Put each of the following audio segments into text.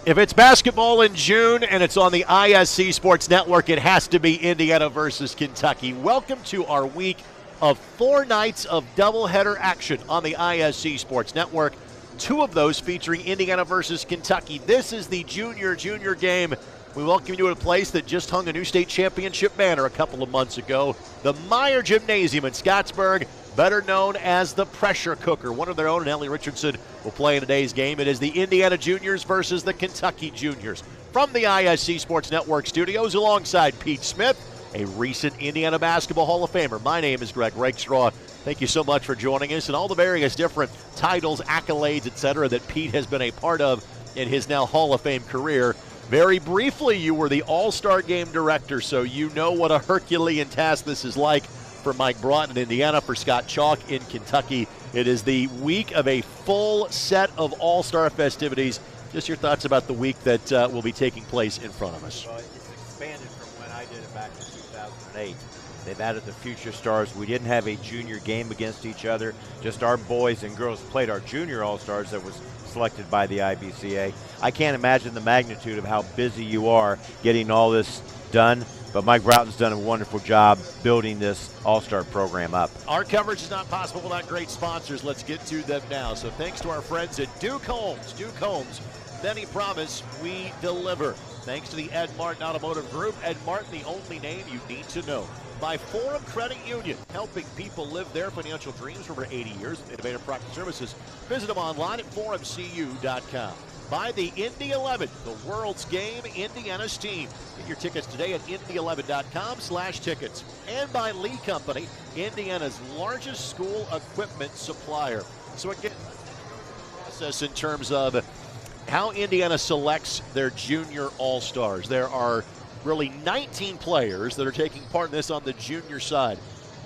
If it's basketball in June and it's on the ISC Sports Network, it has to be Indiana versus Kentucky. Welcome to our week of 4 nights of doubleheader action on the ISC Sports Network. 2 of those featuring Indiana versus Kentucky. This is the junior game. We welcome you to a place that just hung a new state championship banner a couple of months ago. The Meyer Gymnasium in Scottsburg, better known as the Pressure Cooker. One of their own, and Ellie Richardson, will play in today's game. It is the Indiana Juniors versus the Kentucky Juniors. From the ISC Sports Network studios, alongside Pete Smith, a recent Indiana Basketball Hall of Famer. My name is Greg Rakestraw. Thank you so much for joining us, and all the various different titles, accolades, etc. that Pete has been a part of in his now Hall of Fame career. Very briefly, you were the All-Star Game Director, so you know what a Herculean task this is like for Mike Broughton in Indiana, for Scott Chalk in Kentucky. It is the week of a full set of All-Star festivities. Just your thoughts about the week that will be taking place in front of us. Well, it's expanded from when I did it back in 2008. They've added the Future Stars. We didn't have a junior game against each other. Just our boys and girls played our junior All-Stars that was selected by the IBCA. I can't imagine the magnitude of how busy you are getting all this done, but Mike Broughton's done a wonderful job building this All-Star program up. Our coverage is not possible without great sponsors. Let's get to them now. So thanks to our friends at Duke Homes. Duke Homes, many promise, we deliver. Thanks to the Ed Martin Automotive Group. Ed Martin, the only name you need to know. By Forum Credit Union, helping people live their financial dreams for over 80 years with innovative product services. Visit them online at forumcu.com. By the Indy 11, the world's game, Indiana's team. Get your tickets today at indy11.com/tickets. And by Lee Company, Indiana's largest school equipment supplier. So again, process in terms of how Indiana selects their junior all-stars. There are really 19 players that are taking part in this on the junior side.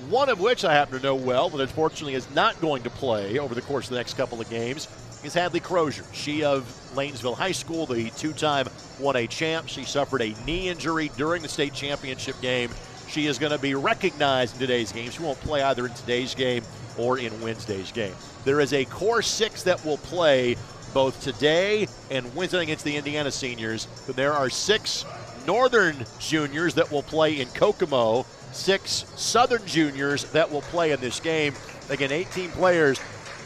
One of which I happen to know well, but unfortunately is not going to play over the course of the next couple of games, is Hadley Crozier. She of Lanesville High School, the 2-time 1A champ. She suffered a knee injury during the state championship game. She is going to be recognized in today's game. She won't play either in today's game or in Wednesday's game. There is a core 6 that will play both today and Wednesday against the Indiana seniors. But there are 6 Northern juniors that will play in Kokomo, 6 Southern juniors that will play in this game. Again, 18 players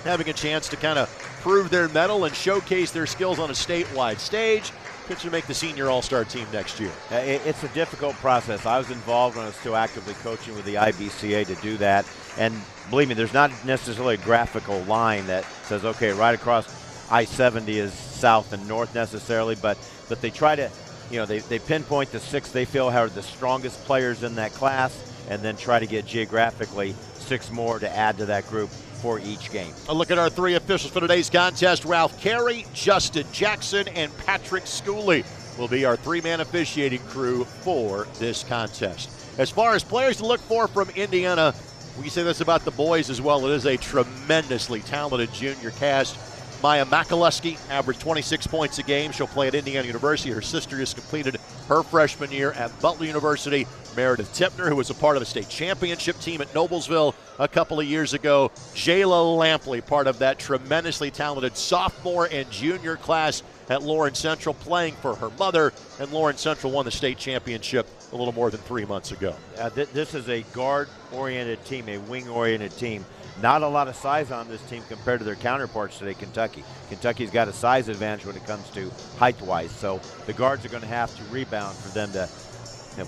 having a chance to kind of prove their mettle and showcase their skills on a statewide stage. Pitch to make the senior all-star team next year. It's a difficult process. I was involved when I was still actively coaching with the IBCA to do that. And believe me, there's not necessarily a graphical line that says, okay, right across I-70 is south and north necessarily, but they try to, they pinpoint the 6 they feel are the strongest players in that class, and then try to get geographically 6 more to add to that group for each game. A look at our 3 officials for today's contest. Ralph Carey, Justin Jackson, and Patrick Schooley will be our 3-man officiating crew for this contest. As far as players to look for from Indiana, we say this about the boys as well. It is a tremendously talented junior cast. Maya Makaluski averaged 26 points a game. She'll play at Indiana University. Her sister just completed her freshman year at Butler University. Meredith Tipner, who was a part of the state championship team at Noblesville a couple of years ago. Jayla Lampley, part of that tremendously talented sophomore and junior class at Lawrence Central, playing for her mother. And Lawrence Central won the state championship a little more than 3 months ago. This is a guard-oriented team, a wing-oriented team. Not a lot of size on this team compared to their counterparts today, Kentucky. Kentucky's got a size advantage when it comes to height-wise, so the guards are going to have to rebound for them to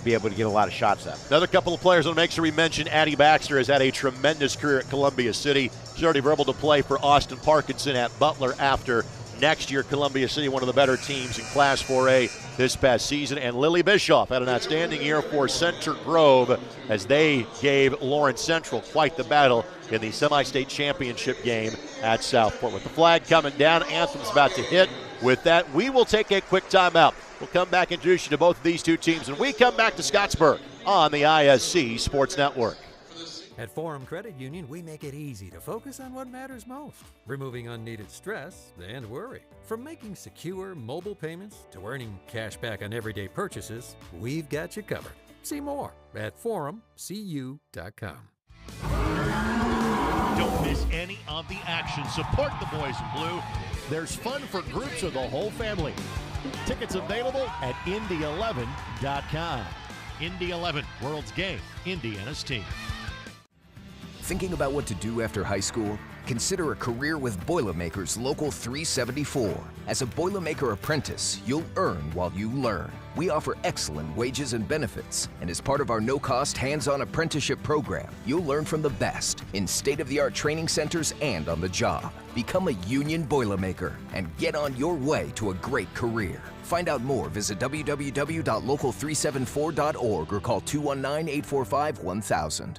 be able to get a lot of shots up. Another couple of players I want to make sure we mention. Addie Baxter has had a tremendous career at Columbia City. She's already able to play for Austin Parkinson at Butler after next year. Columbia City, one of the better teams in Class 4A this past season. And Lily Bischoff had an outstanding year for Center Grove as they gave Lawrence Central quite the battle in the semi-state championship game at Southport. With the flag coming down, anthem's about to hit. With that, we will take a quick timeout. We'll come back and introduce you to both of these 2 teams, and we come back to Scottsburg on the ISC Sports Network. At Forum Credit Union, we make it easy to focus on what matters most, removing unneeded stress and worry. From making secure mobile payments to earning cash back on everyday purchases, we've got you covered. See more at forumcu.com. Don't miss any of the action. Support the boys in blue. There's fun for groups of the whole family. Tickets available at Indy11.com. Indy 11, world's game, Indiana's team. Thinking about what to do after high school? Consider a career with Boilermakers Local 374. As a Boilermaker apprentice, you'll earn while you learn. We offer excellent wages and benefits, and as part of our no-cost hands-on apprenticeship program, you'll learn from the best in state-of-the-art training centers and on the job. Become a union Boilermaker and get on your way to a great career. Find out more, visit www.local374.org or call 219-845-1000.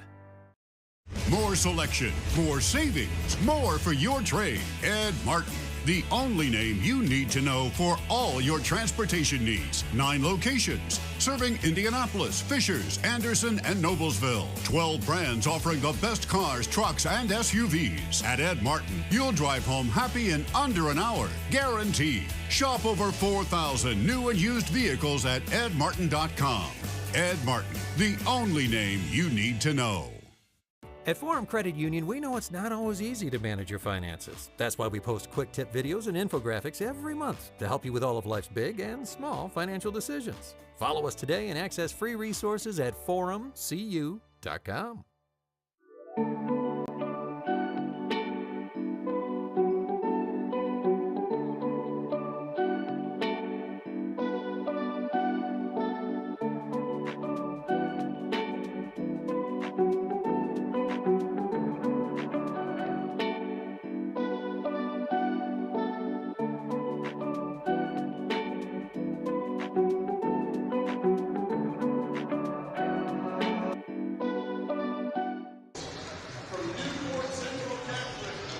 More selection, more savings, more for your trade. Ed Martin, the only name you need to know for all your transportation needs. 9 locations, serving Indianapolis, Fishers, Anderson, and Noblesville. 12 brands offering the best cars, trucks, and SUVs. At Ed Martin, you'll drive home happy in under an hour, guaranteed. Shop over 4,000 new and used vehicles at edmartin.com. Ed Martin, the only name you need to know. At Forum Credit Union, we know it's not always easy to manage your finances. That's why we post quick tip videos and infographics every month to help you with all of life's big and small financial decisions. Follow us today and access free resources at forumcu.com.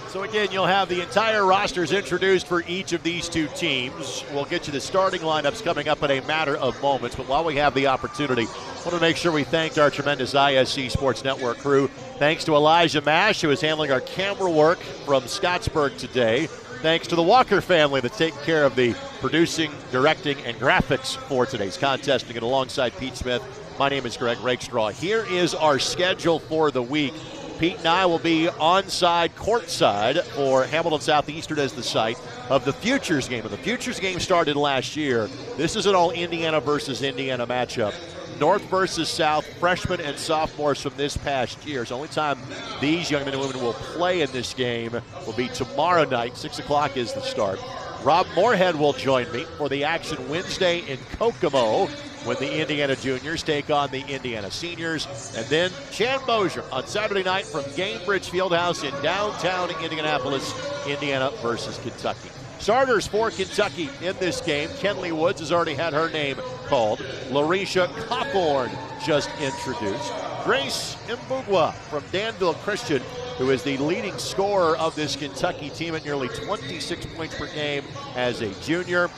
So again, you'll have the entire rosters introduced for each of these two teams. We'll get you the starting lineups coming up in a matter of moments. But while we have the opportunity, I want to make sure we thanked our tremendous ISC Sports Network crew. Thanks to Elijah Mash, who is handling our camera work from Scottsburg today. Thanks to the Walker family that's taking care of the producing, directing, and graphics for today's contest. And alongside Pete Smith, my name is Greg Rakestraw. Here is our schedule for the week. Pete and I will be onside, courtside for Hamilton Southeastern as the site of the Futures game. And the Futures game started last year. This is an all Indiana versus Indiana matchup. North versus South, freshmen and sophomores from this past year. So the only time these young men and women will play in this game will be tomorrow night. 6 o'clock is the start. Rob Moorhead will join me for the action Wednesday in Kokomo when the Indiana juniors take on the Indiana seniors. And then Chan Mosier on Saturday night from Gainbridge Fieldhouse in downtown Indianapolis, Indiana versus Kentucky. Starters for Kentucky in this game. Kenley Woods has already had her name called. Larisha Cawthorn just introduced. Grace Mbugwa from Danville Christian, who is the leading scorer of this Kentucky team at nearly 26 points per game as a junior.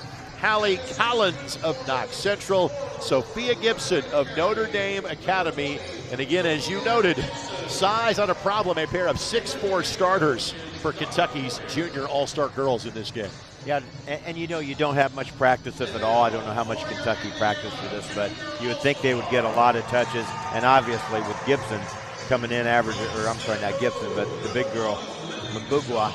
Hallie Collins of Knox Central, Sophia Gibson of Notre Dame Academy, and again, as you noted, size not a problem, a pair of 6'4" starters for Kentucky's junior all-star girls in this game. Yeah, and you know you don't have much practice, if at all. I don't know how much Kentucky practiced for this, but you would think they would get a lot of touches, and obviously with Gibson coming in averaging, or I'm sorry, not Gibson, but the big girl, Mbugwa,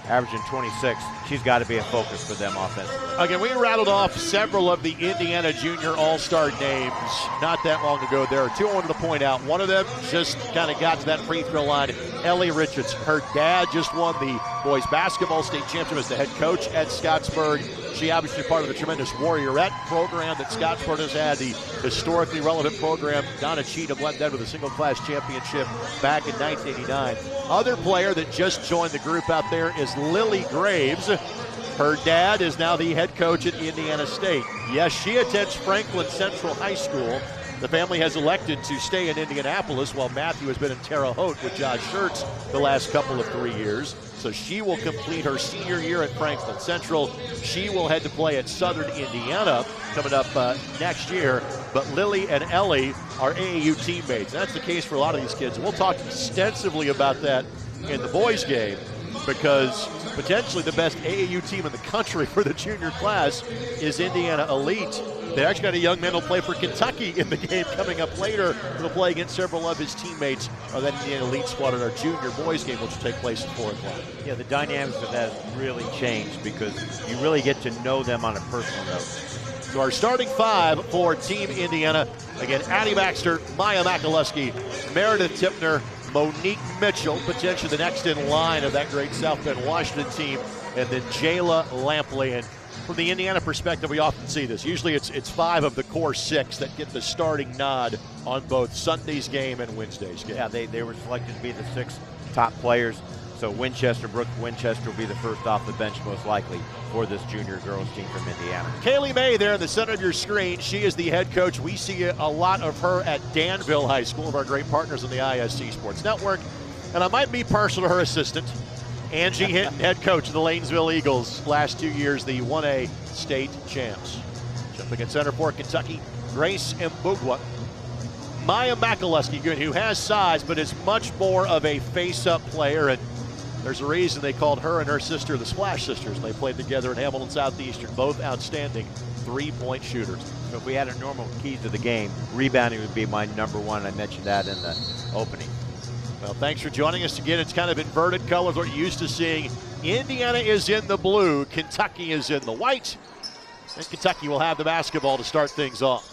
averaging 26. She's got to be a focus for them offensively. Again, we rattled off several of the Indiana junior all-star names not that long ago. There are two I wanted to point out. One of them just kind of got to that free throw line. Ellie Richards, her dad just won the boys basketball state championship as the head coach at Scottsburg. She obviously part of the tremendous Warriorette program that Scottsburg has had, the historically relevant program. Donna Cheatham led that with a single-class championship back in 1989. Other player that just joined the group out there is Lily Graves. Her dad is now the head coach at Indiana State. Yes, she attends Franklin Central High School. The family has elected to stay in Indianapolis while Matthew has been in Terre Haute with Josh Schertz the last couple of 3 years. So she will complete her senior year at Franklin Central. She will head to play at Southern Indiana coming up next year. But Lily and Ellie are AAU teammates. That's the case for a lot of these kids. We'll talk extensively about that in the boys' game. because potentially the best AAU team in the country for the junior class is Indiana Elite. They actually got a young man who'll play for Kentucky in the game coming up later. He'll play against several of his teammates of that Indiana Elite squad in our junior boys game, which will take place at 4 o'clock. Yeah, the dynamics of that has really changed because you really get to know them on a personal note. So our starting 5 for Team Indiana, again, Addie Baxter, Maya McAlusky, Meredith Tipner, Monique Mitchell, potentially the next in line of that great South Bend Washington team, and then Jayla Lampley. And from the Indiana perspective, we often see this. Usually it's 5 of the core 6 that get the starting nod on both Sunday's game and Wednesday's game. Yeah, they were selected to be the 6 top players. So Brooke Winchester will be the first off the bench most likely for this junior girls team from Indiana. Kaylee May there in the center of your screen. She is the head coach. We see a lot of her at Danville High School, one of our great partners on the ISC Sports Network. And I might be partial to her assistant, Angie Hinton, head coach of the Lanesville Eagles, last 2 years the 1A state champs. Jumping at center for Kentucky, Grace Mbugwa. Maya McAlusky, who has size but is much more of a face-up player, and there's a reason they called her and her sister the Splash Sisters. They played together in Hamilton Southeastern, both outstanding three-point shooters. So if we had a normal key to the game, rebounding would be my number 1. I mentioned that in the opening. Well, thanks for joining us again. It's kind of inverted colors, what you're used to seeing. Indiana is in the blue, Kentucky is in the white, and Kentucky will have the basketball to start things off.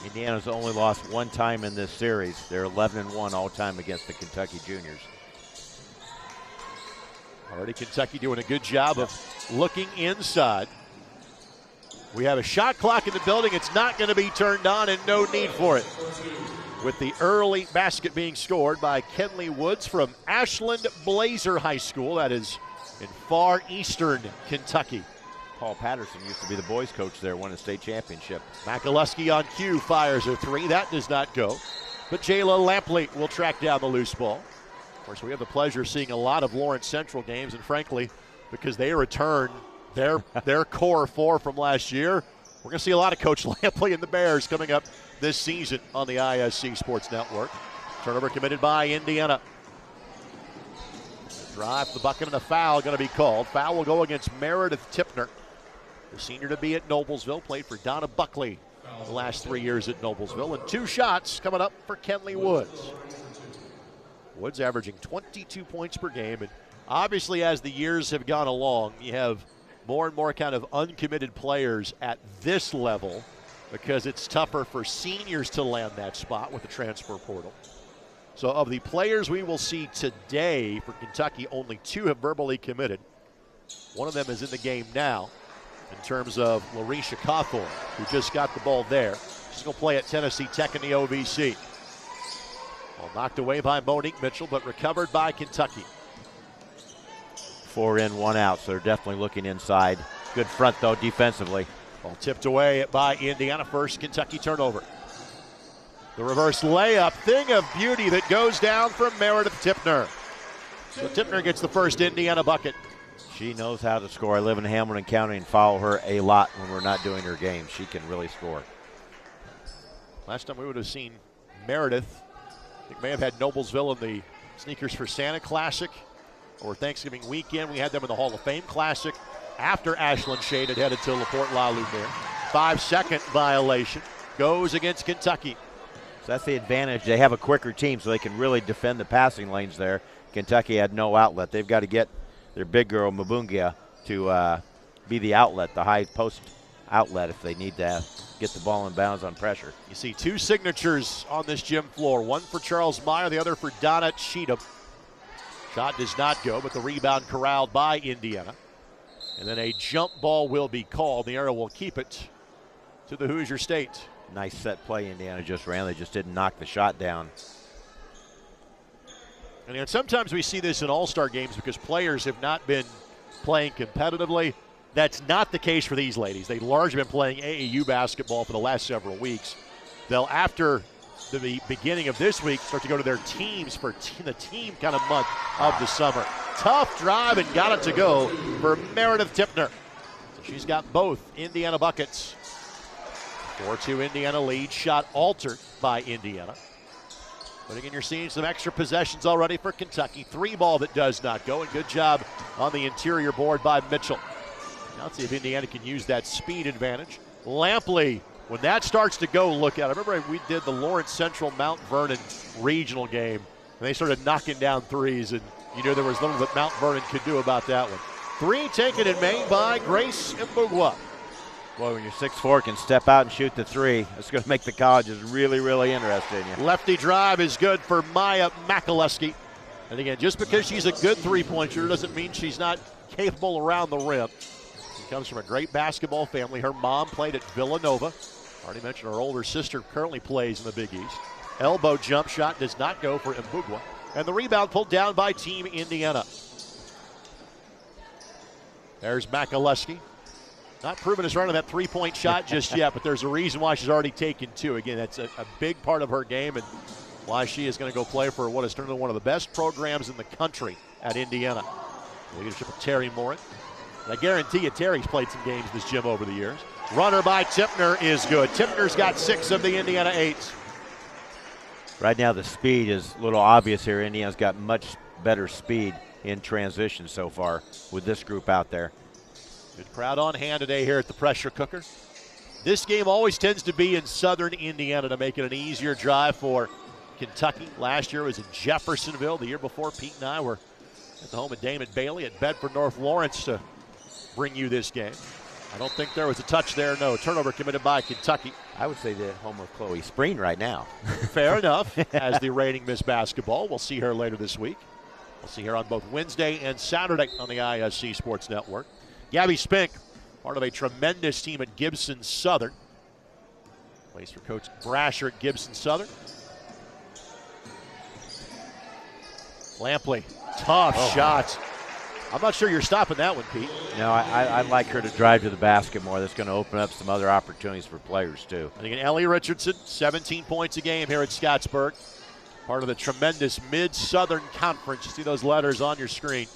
Indiana's only lost 1 time in this series. They're 11-1 all time against the Kentucky juniors. Already Kentucky doing a good job of looking inside. We have a shot clock in the building. It's not going to be turned on and no need for it. With the early basket being scored by Kenley Woods from Ashland Blazer High School. That is in far eastern Kentucky. Paul Patterson used to be the boys coach there, won a state championship. McAlusky on cue fires a 3. That does not go. But Jayla Lampley will track down the loose ball. Of course, we have the pleasure of seeing a lot of Lawrence Central games, and frankly, because they return their core 4 from last year, we're going to see a lot of Coach Lampley and the Bears coming up this season on the ISC Sports Network. Turnover committed by Indiana. Drive for the bucket and a foul going to be called. Foul will go against Meredith Tipner, the senior to be at Noblesville, played for Donna Buckley the last 3 years at Noblesville. And 2 shots coming up for Kenley Woods. Woods averaging 22 points per game. And obviously, as the years have gone along, you have more and more kind of uncommitted players at this level because it's tougher for seniors to land that spot with the transfer portal. So of the players we will see today for Kentucky, only 2 have verbally committed. One of them is in the game now in terms of Larisha Cawthorn, who just got the ball there. She's going to play at Tennessee Tech in the OVC. Well, knocked away by Monique Mitchell, but recovered by Kentucky. 4 in, 1 out, so they're definitely looking inside. Good front, though, defensively. Ball tipped away by Indiana. First Kentucky turnover. The reverse layup, thing of beauty that goes down from Meredith Tipner. So Tipner gets the first Indiana bucket. She knows how to score. I live in Hamilton County and follow her a lot when we're not doing her games. She can really score. Last time we would have seen Meredith, I think may have had Noblesville in the Sneakers for Santa Classic, or Thanksgiving weekend. We had them in the Hall of Fame Classic after Ashland Shade had headed to LaPorte La Lumiere. 5-second violation goes against Kentucky. So that's the advantage. They have a quicker team, so they can really defend the passing lanes there. Kentucky had no outlet. They've got to get their big girl, Mabungia, to be the outlet, the high post outlet, if they need to get the ball in bounds on pressure. You see 2 signatures on this gym floor, one for Charles Meyer, the other for Donna Cheatham. Shot does not go, but the rebound corralled by Indiana. And then a jump ball will be called. The arrow will keep it to the Hoosier State. Nice set play Indiana just ran. They just didn't knock the shot down. And sometimes we see this in all-star games because players have not been playing competitively. That's not the case for these ladies. They've largely been playing AAU basketball for the last several weeks. They'll, after the beginning of this week, start to go to their teams for the team kind of month of the summer. Tough drive and got it to go for Meredith Tipner. So she's got both Indiana buckets. 4-2 Indiana lead. Shot altered by Indiana. But again, you're seeing some extra possessions already for Kentucky. 3 ball that does not go, and good job on the interior board by Mitchell. Now let's see if Indiana can use that speed advantage. Lampley, when that starts to go, look out. I remember we did the Lawrence Central Mount Vernon regional game, and they started knocking down threes, and you knew there was little that Mount Vernon could do about that one. 3 taken in Maine by Grace Mbugwa. Boy, when you're 6'4", can step out and shoot the 3, it's going to make the colleges really, really interested in you. Lefty drive is good for Maya Makaluski. And again, just because she's a good three-point shooter doesn't mean she's not capable around the rim. She comes from a great basketball family. Her mom played at Villanova. Already mentioned her older sister currently plays in the Big East. Elbow jump shot does not go for Mbugwa. And the rebound pulled down by Team Indiana. There's Makaluski. Not proving his run on that three-point shot just yet, but there's a reason why she's already taken 2. Again, that's a big part of her game and why she is going to go play for what has turned into one of the best programs in the country at Indiana. The leadership of Terry Morin. And I guarantee you Terry's played some games in this gym over the years. Runner by Tipner is good. Tipner's got 6 of the Indiana 8s. Right now the speed is a little obvious here. Indiana's got much better speed in transition so far with this group out there. Good crowd on hand today here at the Pressure Cooker. This game always tends to be in southern Indiana to make it an easier drive for Kentucky. Last year it was in Jeffersonville. The year before, Pete and I were at the home of Damon Bailey at Bedford North Lawrence to bring you this game. I don't think there was a touch there. No, turnover committed by Kentucky. I would say the home of Chloe Spreen right now. Fair enough. As the reigning Miss Basketball. We'll see her later this week. We'll see her on both Wednesday and Saturday on the ISC Sports Network. Gabby Spink, part of a tremendous team at Gibson Southern. Plays for Coach Brasher at Gibson Southern. Lampley, tough shots. I'm not sure you're stopping that one, Pete. No, I'd like her to drive to the basket more. That's going to open up some other opportunities for players, too. And again, Ellie Richardson, 17 points a game here at Scottsburg. Part of the tremendous Mid-Southern Conference. You see those letters on your screen.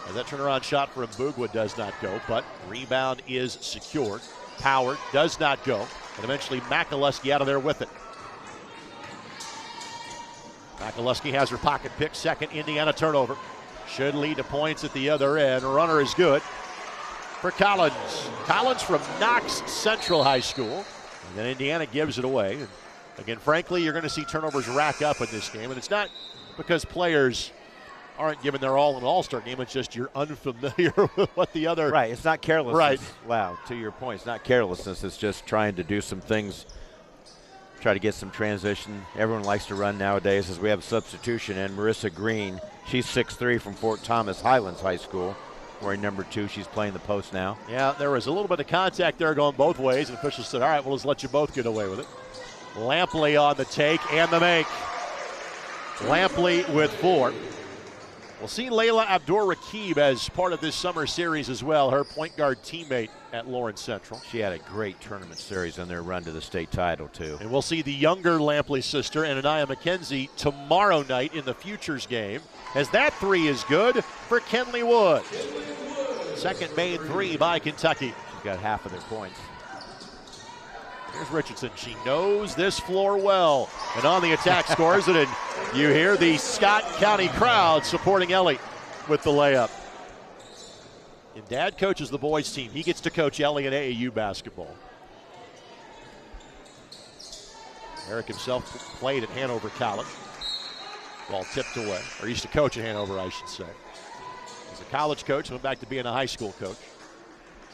As that turnaround shot for Mbugwa does not go, but rebound is secured. Power does not go, and eventually Makaluski out of there with it. Makaluski has her pocket pick, second Indiana turnover. Should lead to points at the other end. Runner is good for Collins. Collins from Knox Central High School, and then Indiana gives it away. And again, frankly, you're going to see turnovers rack up in this game, and it's not because players aren't giving their all in an all-star game. It's just you're unfamiliar with what the other. Right, it's not carelessness. Right. Wow, to your point, it's not carelessness. It's just trying to do some things, try to get some transition. Everyone likes to run nowadays as we have a substitution in. Marissa Green, she's 6'3" from Fort Thomas Highlands High School. Wearing number 2, she's playing the post now. Yeah, there was a little bit of contact there going both ways, and officials said, all right, we'll just let you both get away with it. Lampley on the take and the make. Lampley with 4. We'll see Layla Abdur-Rakib as part of this summer series as well, her point guard teammate at Lawrence Central. She had a great tournament series on their run to the state title, too. And we'll see the younger Lampley sister, Anania McKenzie, tomorrow night in the Futures game, as that 3 is good for Kenley Wood. Second made 3 by Kentucky. She's got half of their points. Here's Richardson. She knows this floor well. And on the attack scores it, and you hear the Scott County crowd supporting Ellie with the layup. And Dad coaches the boys team. He gets to coach Ellie in AAU basketball. Eric himself played at Hanover College. Ball tipped away, or used to coach at Hanover, I should say. As a college coach, went back to being a high school coach.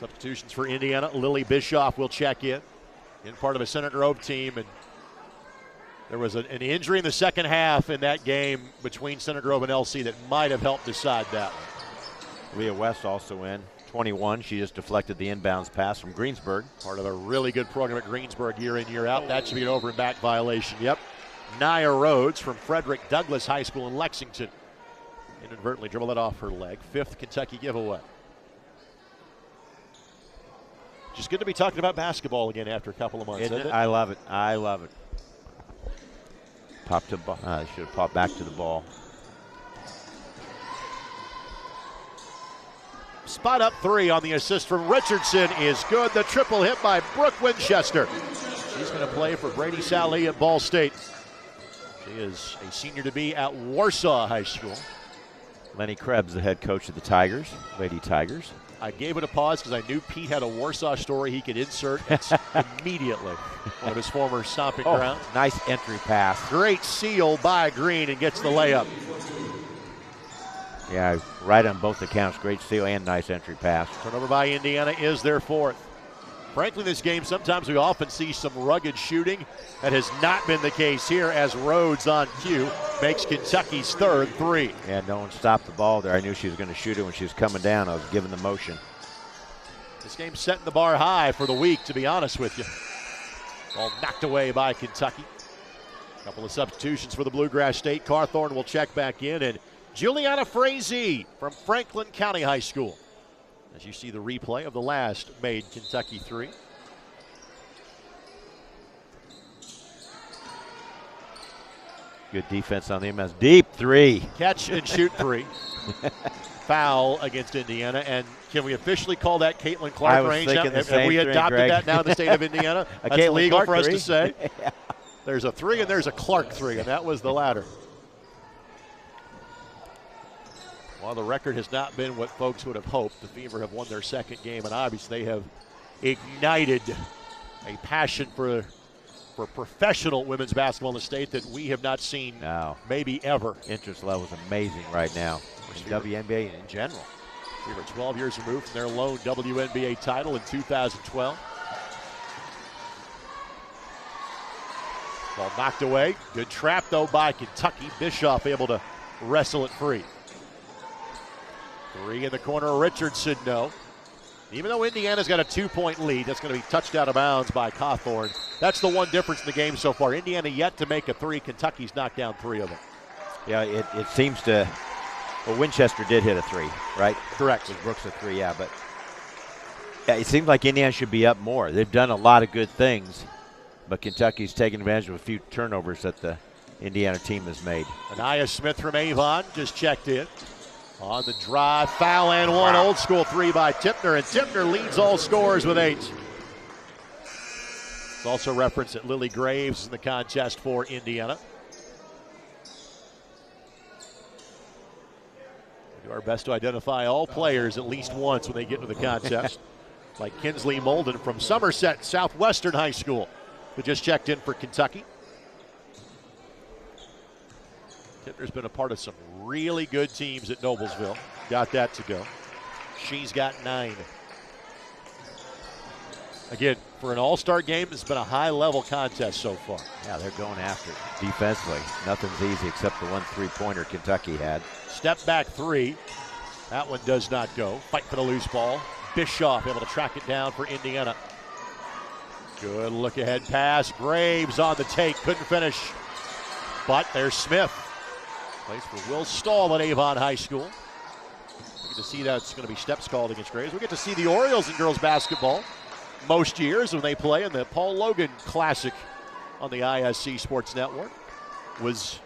Substitutions for Indiana. Lily Bischoff will check in part of a Center Grove team, and there was an injury in the second half in that game between Center Grove and LC that might have helped decide that one. Leah West also in, 21. She just deflected the inbounds pass from Greensburg. Part of a really good program at Greensburg year in, year out. That should be an over and back violation. Yep. Nia Rhodes from Frederick Douglass High School in Lexington inadvertently dribbled it off her leg. 5th Kentucky giveaway. Just good to be talking about basketball again after a couple of months, isn't it? I love it. I love it. Popped to ball. Should have popped back to the ball. Spot up 3 on the assist from Richardson is good. The triple hit by Brooke Winchester. She's going to play for Brady Sally at Ball State. She is a senior to be at Warsaw High School. Lenny Krebs, the head coach of the Tigers, Lady Tigers. I gave it a pause because I knew Pete had a Warsaw story he could insert immediately. One of his former stomping grounds. Nice entry pass. Great seal by Green and gets the layup. Yeah, right on both accounts. Great seal and nice entry pass. Turnover by Indiana is their fourth. Frankly, this game, sometimes we often see some rugged shooting. That has not been the case here as Rhodes on cue makes Kentucky's third three. Yeah, no one stopped the ball there. I knew she was going to shoot it when she was coming down. I was giving the motion. This game's setting the bar high for the week, to be honest with you. All knocked away by Kentucky. A couple of substitutions for the Bluegrass State. Carthorne will check back in, and Juliana Frazee from Franklin County High School. As you see the replay of the last made Kentucky three. Good defense on the MS. Deep three. Catch and shoot three. Foul against Indiana. And can we officially call that Caitlin Clark range now? Have we adopted that now in the state of Indiana? That's Caitlin legal Clark for us three. to say. Yeah. There's a three and there's a Clark three, and that was the latter. While the record has not been what folks would have hoped, the Fever have won their second game, and obviously they have ignited a passion for professional women's basketball in the state that we have not seen maybe ever. Interest level is amazing right now in WNBA in general. Fever 12 years removed from their lone WNBA title in 2012. Ball knocked away. Good trap, though, by Kentucky. Bischoff able to wrestle it free. Three in the corner, Richardson, no. Even though Indiana's got a 2-point lead, that's going to be touched out of bounds by Cawthorn. That's the one difference in the game so far. Indiana yet to make a three. Kentucky's knocked down three of them. Yeah, it seems to. Well, Winchester did hit a three, right? Correct. With Brooks a three, yeah, but yeah, it seems like Indiana should be up more. They've done a lot of good things, but Kentucky's taken advantage of a few turnovers that the Indiana team has made. Anaya Smith from Avon just checked in. On the drive, foul and one. Old school three by Tipner, and Tipner leads all scorers with 8. It's also referenced that Lily Graves is in the contest for Indiana. We do our best to identify all players at least once when they get into the contest. Like Kinsley Molden from Somerset Southwestern High School, who just checked in for Kentucky. Tipner's been a part of some really good teams at Noblesville. Got that to go. She's got 9. Again, for an all-star game, it's been a high-level contest so far. Yeah, they're going after it defensively. Nothing's easy except the one three-pointer Kentucky had. Step back three. That one does not go. Fight for the loose ball. Bischoff able to track it down for Indiana. Good look-ahead pass. Graves on the take. Couldn't finish. But there's Smith. Plays for Will Stahl at Avon High School. We get to see that's going to be steps called against Graves. We get to see the Orioles in girls basketball most years when they play in the Paul Logan Classic on the ISC Sports Network. Was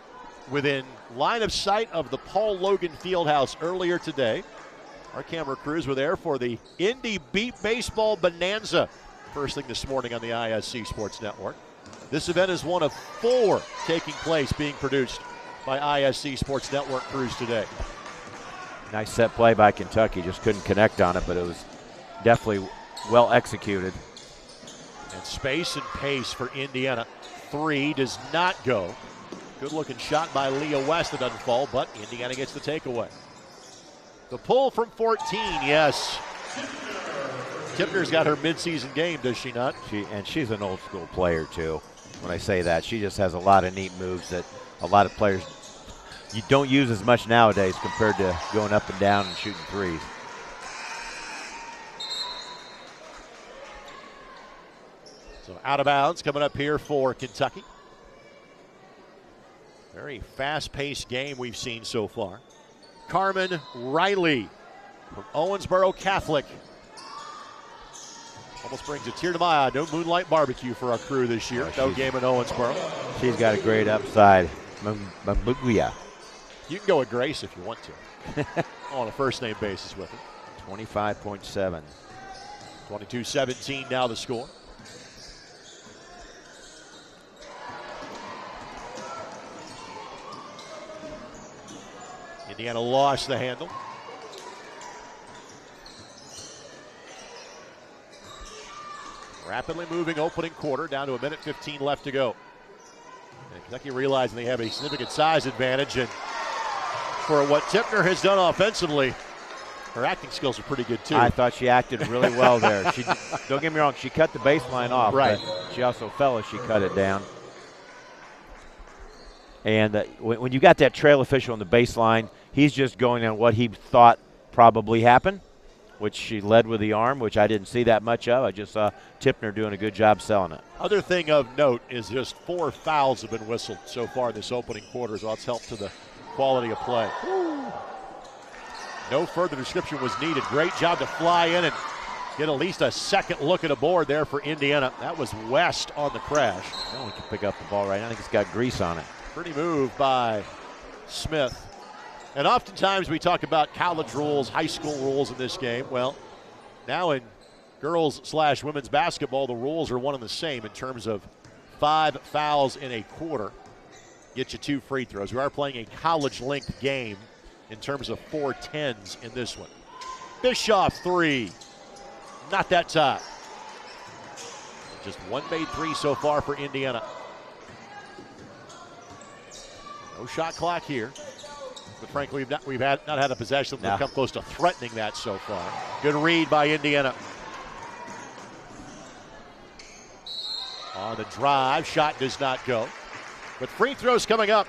within line of sight of the Paul Logan Fieldhouse earlier today. Our camera crews were there for the Indy Beat Baseball Bonanza first thing this morning on the ISC Sports Network. This event is one of 4 taking place, being produced by ISC Sports Network crews today. Nice set play by Kentucky. Just couldn't connect on it, but it was definitely well executed. And space and pace for Indiana. 3 does not go. Good looking shot by Leah West that doesn't fall, but Indiana gets the takeaway. The pull from 14, yes. Tipner's got her midseason game, does she not? She's an old school player too. When I say that, she just has a lot of neat moves that a lot of players you don't use as much nowadays compared to going up and down and shooting threes. So out of bounds coming up here for Kentucky. Very fast-paced game we've seen so far. Carmen Riley from Owensboro Catholic. Almost brings a tear to my eye. No moonlight barbecue for our crew this year. No game in Owensboro. She's got a great upside. Mabuya. You can go with Grace if you want to. On a first-name basis with her. 25.7. 22-17 now the score. Indiana lost the handle. Rapidly moving opening quarter, down to 1:15 left to go. And Kentucky realizing they have a significant size advantage, and for what Tipner has done offensively, her acting skills are pretty good too. I thought she acted really well there. Don't get me wrong, she cut the baseline off, right? But she also fell as she cut it down. And when you got that trail official on the baseline, he's just going on what he thought probably happened, which she led with the arm, which I didn't see that much of. I just saw Tipner doing a good job selling it. Other thing of note is just 4 fouls have been whistled so far this opening quarter, so that's helped to the quality of play. No further description was needed. Great job to fly in and get at least a second look at a board there for Indiana. That was West on the crash. No one can pick up the ball right now. I think it's got grease on it. Pretty move by Smith. And oftentimes we talk about college rules, high school rules in this game. Well, now in girls/women's basketball, the rules are one and the same in terms of 5 fouls in a quarter. Get you 2 free throws. We are playing a college-length game in terms of 4 10s in this one. Bischoff 3. Not that time. Just 1 made 3 so far for Indiana. No shot clock here. But frankly, we've not had a possession that come close to threatening that so far. Good read by Indiana. On the drive, shot does not go. But free throws coming up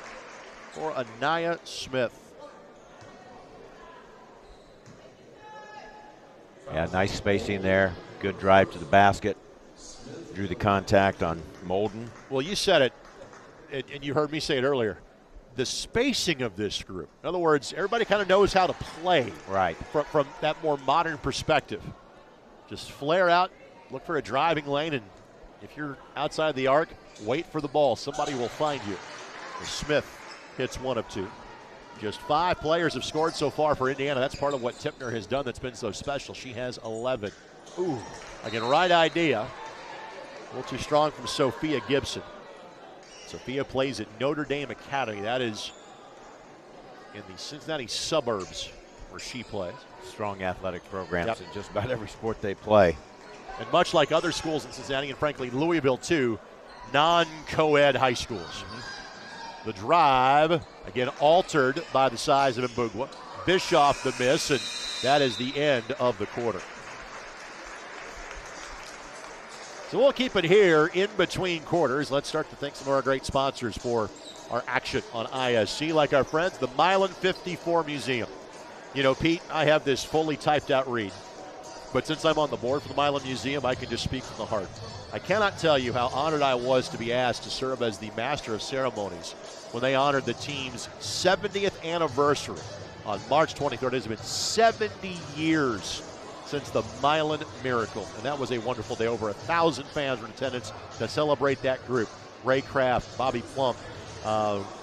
for Anaya Smith. Yeah, nice spacing there. Good drive to the basket. Drew the contact on Molden. Well, you said it, and you heard me say it earlier. The spacing of this group. In other words, everybody kind of knows how to play. Right. From that more modern perspective. Just flare out, look for a driving lane, and if you're outside the arc, wait for the ball. Somebody will find you. Smith hits 1 of 2. Just 5 players have scored so far for Indiana. That's part of what Tipner has done that's been so special. She has 11. Ooh, again, right idea. A little too strong from Sophia Gibson. Sophia plays at Notre Dame Academy. That is in the Cincinnati suburbs where she plays. Strong athletic programs in just about every sport they play. And much like other schools in Cincinnati and frankly Louisville too, non-co-ed high schools. The drive, again altered by the size of Mbugwa. Bischoff the miss, and that is the end of the quarter. So we'll keep it here in between quarters. Let's start to thank some of our great sponsors for our action on ISC, like our friends, the Milan 54 Museum. You know, Pete, I have this fully typed out read, but since I'm on the board for the Milan Museum, I can just speak from the heart. I cannot tell you how honored I was to be asked to serve as the master of ceremonies when they honored the team's 70th anniversary on March 23rd. It has been 70 years since the Milan Miracle, and that was a wonderful day. Over 1,000 fans were in attendance to celebrate that group. Ray Kraft, Bobby Plump,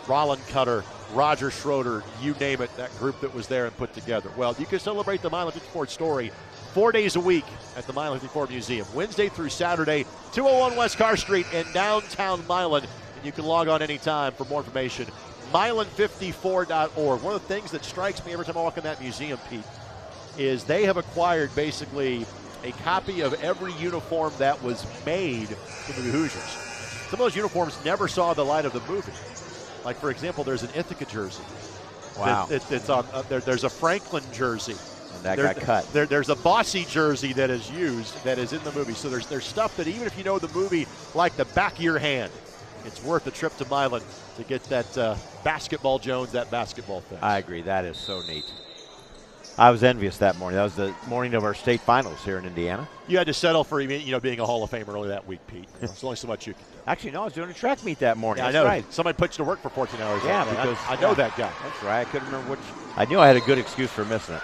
Roland Cutter, Roger Schroeder, you name it, that group that was there and put together. Well, you can celebrate the Milan 54 story 4 days a week at the Milan 54 Museum, Wednesday through Saturday, 201 West Carr Street in downtown Milan. And you can log on anytime for more information, milan54.org. One of the things that strikes me every time I walk in that museum, Pete, is they have acquired basically a copy of every uniform that was made for the Hoosiers. Some of those uniforms never saw the light of the movie. Like, for example, there's an Ithaca jersey. Wow. It's on. There's a Franklin jersey. And that got cut. There's a Bossy jersey that is used that is in the movie. So there's stuff that even if you know the movie like the back of your hand, it's worth a trip to Milan to get that basketball Jones, that basketball thing. I agree. That is so neat. I was envious that morning. That was the morning of our state finals here in Indiana. You had to settle for being a Hall of Famer early that week, Pete. There's only so much you can do. Actually, no, I was doing a track meet that morning. Yeah, That's I know. right. Somebody put you to work for 14 hours. Yeah, because I know that guy. That's right. I couldn't remember which. I knew I had a good excuse for missing it.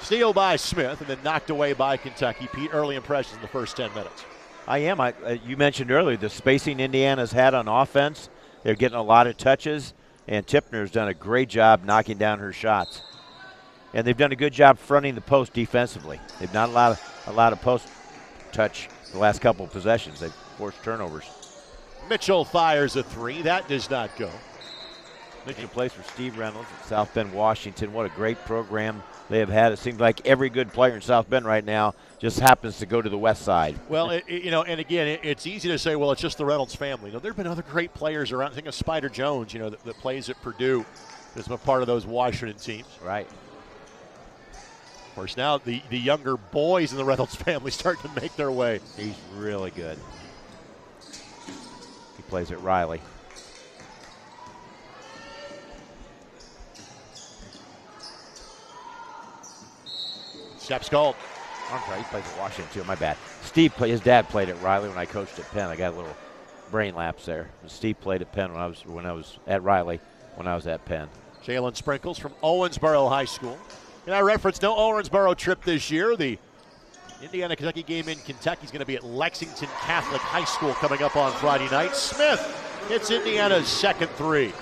Steal by Smith and then knocked away by Kentucky. Pete, early impressions in the first 10 minutes. I am. You mentioned earlier the spacing Indiana's had on offense. They're getting a lot of touches, and Tipner's done a great job knocking down her shots. And they've done a good job fronting the post defensively. They've not allowed a lot of post touch the last couple of possessions. They've forced turnovers. Mitchell fires a 3. That does not go. Mitchell plays for Steve Reynolds at South Bend, Washington. What a great program they have had. It seems like every good player in South Bend right now just happens to go to the west side. Well, and again, it's easy to say, well, it's just the Reynolds family. There have been other great players around. I think of Spider Jones, that plays at Purdue, that's been part of those Washington teams. Right. Of course, now the younger boys in the Reynolds family start to make their way. He's really good. He plays at Riley. Steps called. I'm sorry, he plays at Washington too. My bad. His dad played at Riley when I coached at Penn. I got a little brain lapse there. Steve played at Penn when I was at Riley when I was at Penn. Jalen Sprinkles from Owensboro High School. And I referenced no Owensboro trip this year. The Indiana-Kentucky game in Kentucky is going to be at Lexington Catholic High School coming up on Friday night. Smith hits Indiana's second three.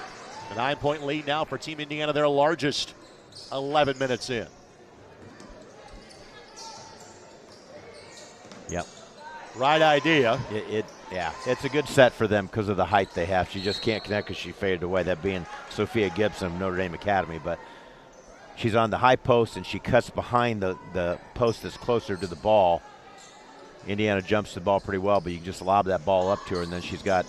A 9-point lead now for Team Indiana, their largest, 11 minutes in. Yep. Right idea. Yeah, it's a good set for them because of the height they have. She just can't connect because she faded away, that being Sophia Gibson of Notre Dame Academy. But she's on the high post, and she cuts behind the post that's closer to the ball. Indiana jumps the ball pretty well, but you can just lob that ball up to her, and then she's got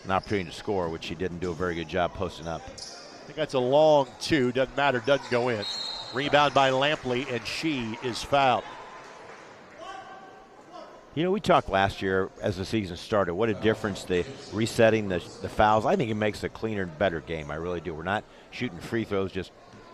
an opportunity to score, which she didn't do a very good job posting up. I think that's a long two. Doesn't matter. Doesn't go in. Rebound by Lampley, and she is fouled. We talked last year as the season started, what a difference the resetting the fouls. I think it makes a cleaner and better game. I really do. We're not shooting free throws just,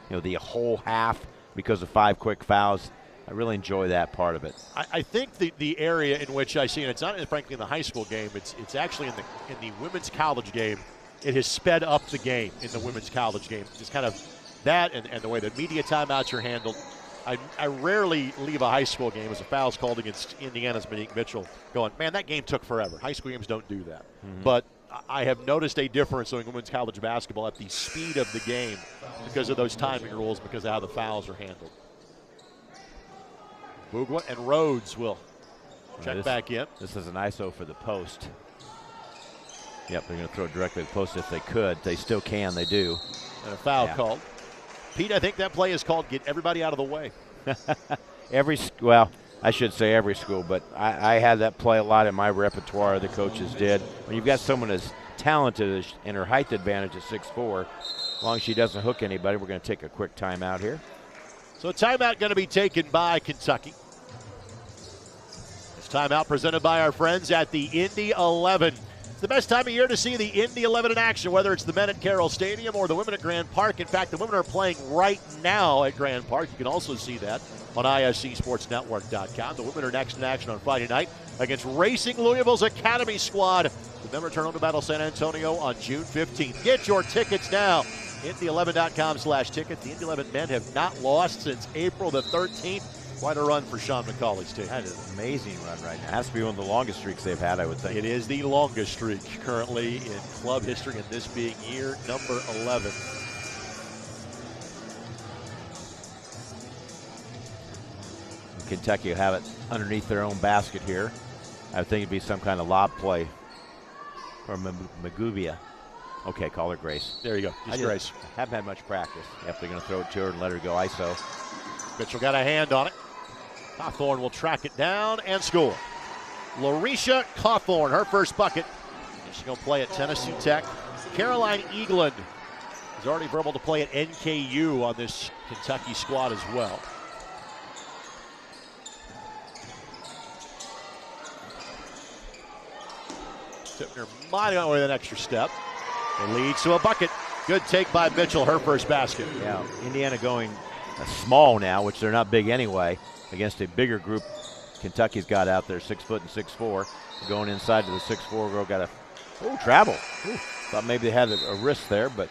the whole half because of 5 quick fouls. I really enjoy that part of it. I think the area in which I see, and it's not frankly in the high school game, it's actually in the women's college game. It has sped up the game in the women's college game. Just kind of that and the way the media timeouts are handled. I rarely leave a high school game as a foul's called against Indiana's Monique Mitchell going, man, that game took forever. High school games don't do that. Mm-hmm. But I have noticed a difference in women's college basketball at the speed of the game because of those timing rules, because of how the fouls are handled. Bugwa and Rhodes will check back in. This is an ISO for the post. Yep, they're going to throw it directly at the post if they could. They still can. They do. And a foul called. Pete, I think that play is called get everybody out of the way. I should say every school, but I had that play a lot in my repertoire. The coaches did. When you've got someone as talented and her height advantage at 6'4", as long as she doesn't hook anybody, we're going to take a quick timeout here. So timeout going to be taken by Kentucky. This timeout presented by our friends at the Indy 11. It's the best time of year to see the Indy 11 in action, whether it's the men at Carroll Stadium or the women at Grand Park. In fact, the women are playing right now at Grand Park. You can also see that on ISCSportsNetwork.com. The women are next in action on Friday night against Racing Louisville's Academy squad. The men return home to battle San Antonio on June 15th. Get your tickets now. Indy11.com/tickets. The Indy 11 men have not lost since April the 13th. Quite a run for Sean McCauley's team. That is an amazing run right now. Has to be one of the longest streaks they've had, I would think. It is the longest streak currently in club history, and this being year number 11. Kentucky will have it underneath their own basket here. I think it'd be some kind of lob play from Magubia. Okay, call her Grace. There you go. Just Grace. Haven't had much practice. Yep, they're going to throw it to her and let her go ISO. Mitchell got a hand on it. Cawthorn will track it down and score. Larisha Cawthorn, her first bucket. And she's going to play at Tennessee Tech. Caroline Eagland is already verbal to play at NKU on this Kentucky squad as well. Tipner might have gone with an extra step. It leads to a bucket. Good take by Mitchell, her first basket. Yeah, Indiana going small now, which they're not big anyway, against a bigger group Kentucky's got out there, 6 foot and 6'4". Going inside to the 6'4" girl, got a travel. Thought maybe they had a wrist there, but.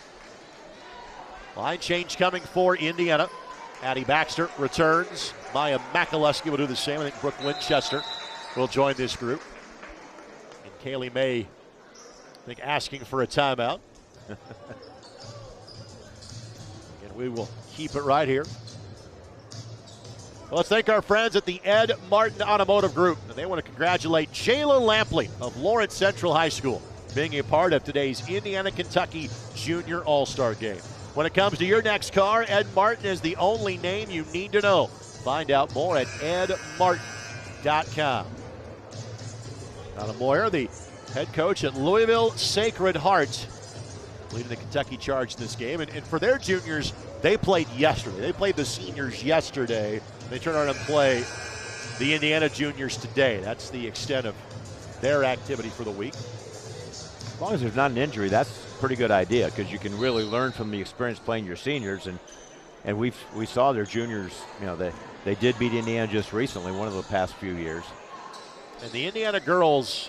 Line change coming for Indiana. Addie Baxter returns. Maya Makaluski will do the same. I think Brooke Winchester will join this group. And Kaylee May, I think, asking for a timeout. And we will keep it right here. Well, let's thank our friends at the Ed Martin Automotive Group. And they want to congratulate Jayla Lampley of Lawrence Central High School being a part of today's Indiana-Kentucky Junior All-Star Game. When it comes to your next car, Ed Martin is the only name you need to know. Find out more at edmartin.com. Donna Moyer, the head coach at Louisville Sacred Heart, leading the Kentucky Charge in this game. And for their juniors, they played yesterday. They played the seniors yesterday. They turn around and play the Indiana juniors today. That's the extent of their activity for the week. As long as there's not an injury, that's a pretty good idea, because you can really learn from the experience playing your seniors. And we saw their juniors, you know, they did beat Indiana just recently, one of the past few years. And the Indiana girls,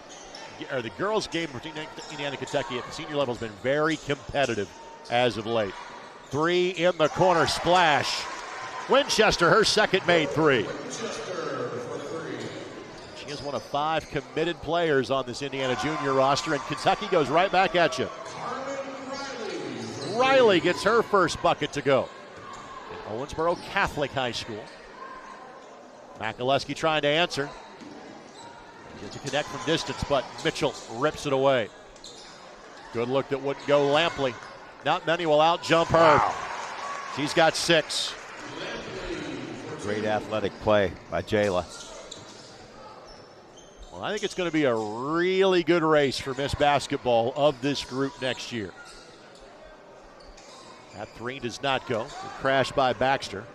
or the girls' game between Indiana and Kentucky at the senior level has been very competitive as of late. 3 in the corner, splash. Winchester, her second made 3. She is one of 5 committed players on this Indiana junior roster, and Kentucky goes right back at you. Riley gets her first bucket to go at Owensboro Catholic High School. Makaleski trying to answer. Gets a connect from distance, but Mitchell rips it away. Good look that wouldn't go. Lampley. Not many will out-jump her. Wow. She's got 6. Great athletic play by Jayla. Well, I think it's going to be a really good race for Miss Basketball of this group next year. That 3 does not go. Crashed by Baxter.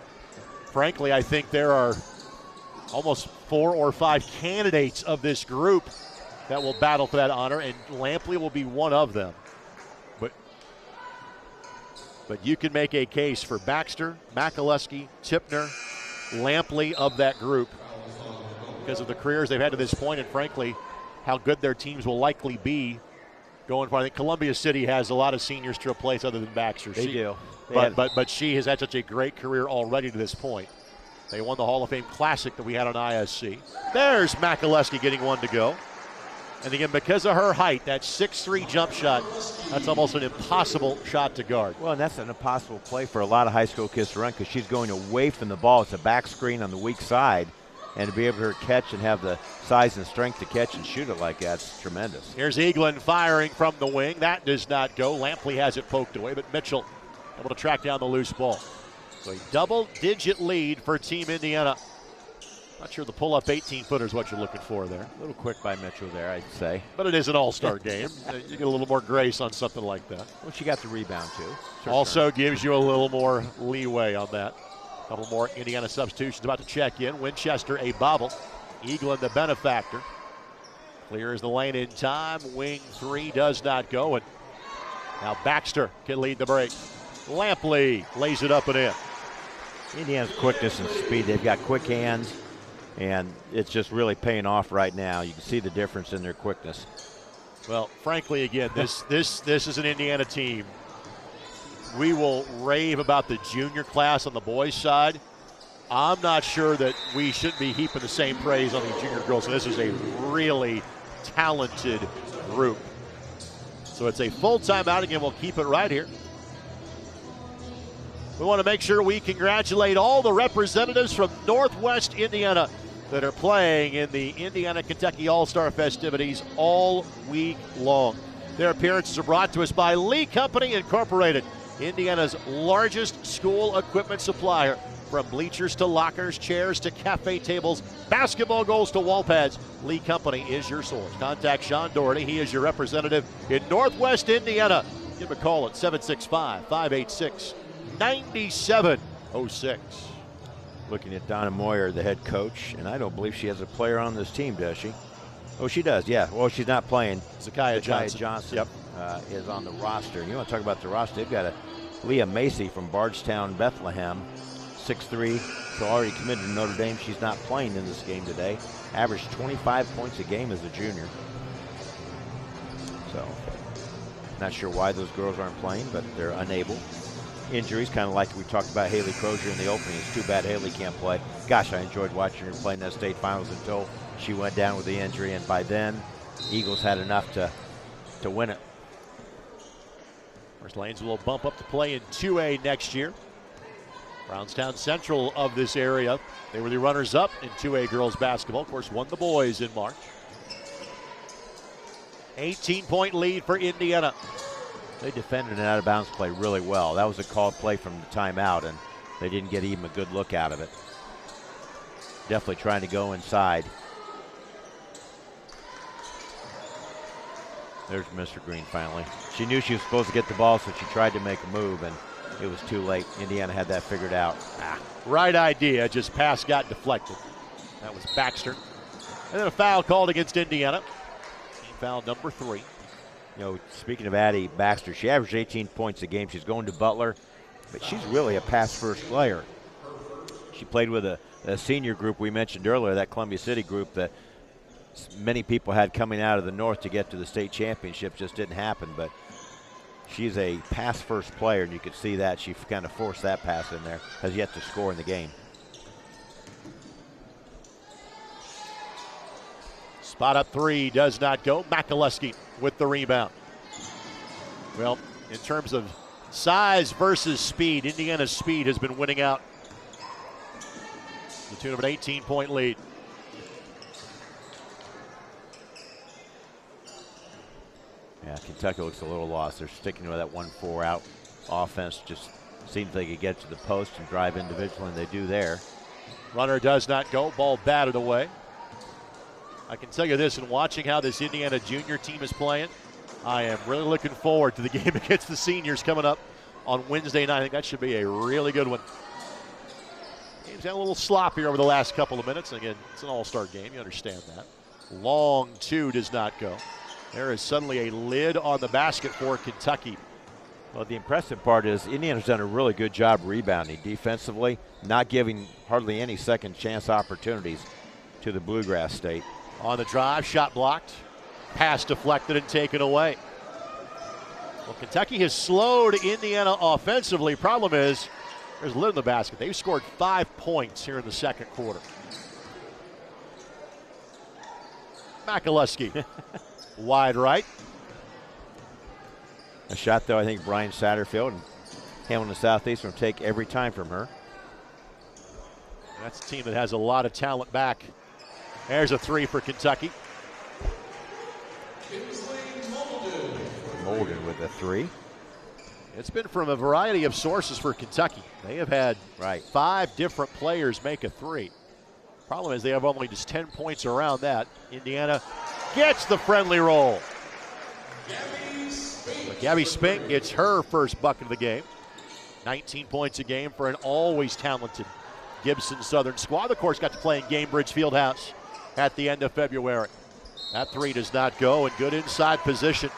Frankly, I think there are almost 4 or 5 candidates of this group that will battle for that honor, and Lampley will be one of them. But you can make a case for Baxter, Makaleski, Tipner, Lampley of that group because of the careers they've had to this point, and frankly, how good their teams will likely be going forward. I think Columbia City has a lot of seniors to replace other than Baxter. They do. But she has had such a great career already to this point. They won the Hall of Fame Classic that we had on ISC. There's Makaleski getting one to go. And again, because of her height, that 6'3" jump shot, that's almost an impossible shot to guard. Well, and that's an impossible play for a lot of high school kids to run, because she's going away from the ball. It's a back screen on the weak side, and to be able to catch and have the size and strength to catch and shoot it like that's tremendous. Here's Eaglin firing from the wing. That does not go. Lampley has it poked away, but Mitchell able to track down the loose ball. So a double-digit lead for Team Indiana. Not sure the pull-up 18-footer is what you're looking for there. A little quick by Mitchell there, I'd say. But it is an all-star game. You get a little more grace on something like that. Well, she got the rebound, too. Also gives you a little more leeway on that. A couple more Indiana substitutions about to check in. Winchester, a bobble. Eaglin, the benefactor. Clears the lane in time. Wing 3 does not go. And now Baxter can lead the break. Lampley lays it up and in. Indiana's quickness and speed. They've got quick hands, and it's just really paying off right now. You can see the difference in their quickness. Well, frankly, again, this is an Indiana team. We will rave about the junior class on the boys' side. I'm not sure that we should be heaping the same praise on the junior girls. So this is a really talented group. So it's a full-time outing, and we'll keep it right here. We want to make sure we congratulate all the representatives from Northwest Indiana that are playing in the Indiana-Kentucky All-Star festivities all week long. Their appearances are brought to us by Lee Company Incorporated, Indiana's largest school equipment supplier. From bleachers to lockers, chairs to cafe tables, basketball goals to wall pads, Lee Company is your source. Contact Sean Doherty. He is your representative in Northwest Indiana. Give him a call at 765-586-9706. Looking at Donna Moyer, the head coach, and I don't believe she has a player on this team, does she? Oh, she does, yeah. Well, she's not playing. Zakiah Johnson yep. Is on the roster. You want to talk about the roster? They've got Leah Macy from Bardstown, Bethlehem, 6'3", so already committed to Notre Dame. She's not playing in this game today. Averaged 25 points a game as a junior. So, not sure why those girls aren't playing, but they're unable. Injuries, kind of like we talked about Haley Crozier in the opening. It's too bad Haley can't play. Gosh, I enjoyed watching her play in that state finals until she went down with the injury, and by then, Eagles had enough to win it. First Lanes will bump up to play in 2A next year. Brownstown Central of this area. They were the runners-up in 2A girls basketball. Of course, won the boys in March. 18-point lead for Indiana. They defended an out-of-bounds play really well. That was a called play from the timeout, and they didn't get even a good look out of it. Definitely trying to go inside. There's Mr. Green finally. She knew she was supposed to get the ball, so she tried to make a move, and it was too late. Indiana had that figured out. Right idea, just pass got deflected. That was Baxter. And then a foul called against Indiana. Foul number 3. You know, speaking of Addie Baxter, she averaged 18 points a game. She's going to Butler, but she's really a pass-first player. She played with a senior group we mentioned earlier, that Columbia City group that many people had coming out of the north to get to the state championship. Just didn't happen, but she's a pass-first player, and you could see that. She kind of forced that pass in there, has yet to score in the game. Spot up 3 does not go. Makaluski with the rebound. Well, in terms of size versus speed, Indiana's speed has been winning out to the tune of an 18-point lead. Yeah, Kentucky looks a little lost. They're sticking with that 1-4 out offense. Just seems they could get to the post and drive individually, and they do there. Runner does not go. Ball batted away. I can tell you this, in watching how this Indiana junior team is playing, I am really looking forward to the game against the seniors coming up on Wednesday night. I think that should be a really good one. Game's got a little sloppy over the last couple of minutes. And again, it's an all-star game. You understand that. Long 2 does not go. There is suddenly a lid on the basket for Kentucky. Well, the impressive part is Indiana's done a really good job rebounding defensively, not giving hardly any second chance opportunities to the Bluegrass State. On the drive, shot blocked, pass deflected and taken away. Well, Kentucky has slowed Indiana offensively. Problem is, there's a lid in the basket. They've scored 5 points here in the second quarter. Makaluski, wide right. A shot, though, I think Brian Satterfield and Hamilton Southeastern will take every time from her. That's a team that has a lot of talent back. There's a 3 for Kentucky. Molden with a 3. It's been from a variety of sources for Kentucky. They have had 5 different players make a 3. Problem is they have only just 10 points around that. Indiana gets the friendly roll. But Gabby Spink gets her first bucket of the game. 19 points a game for an always talented Gibson Southern squad. Of course, got to play in Gamebridge Fieldhouse at the end of February. That 3 does not go, and good inside position.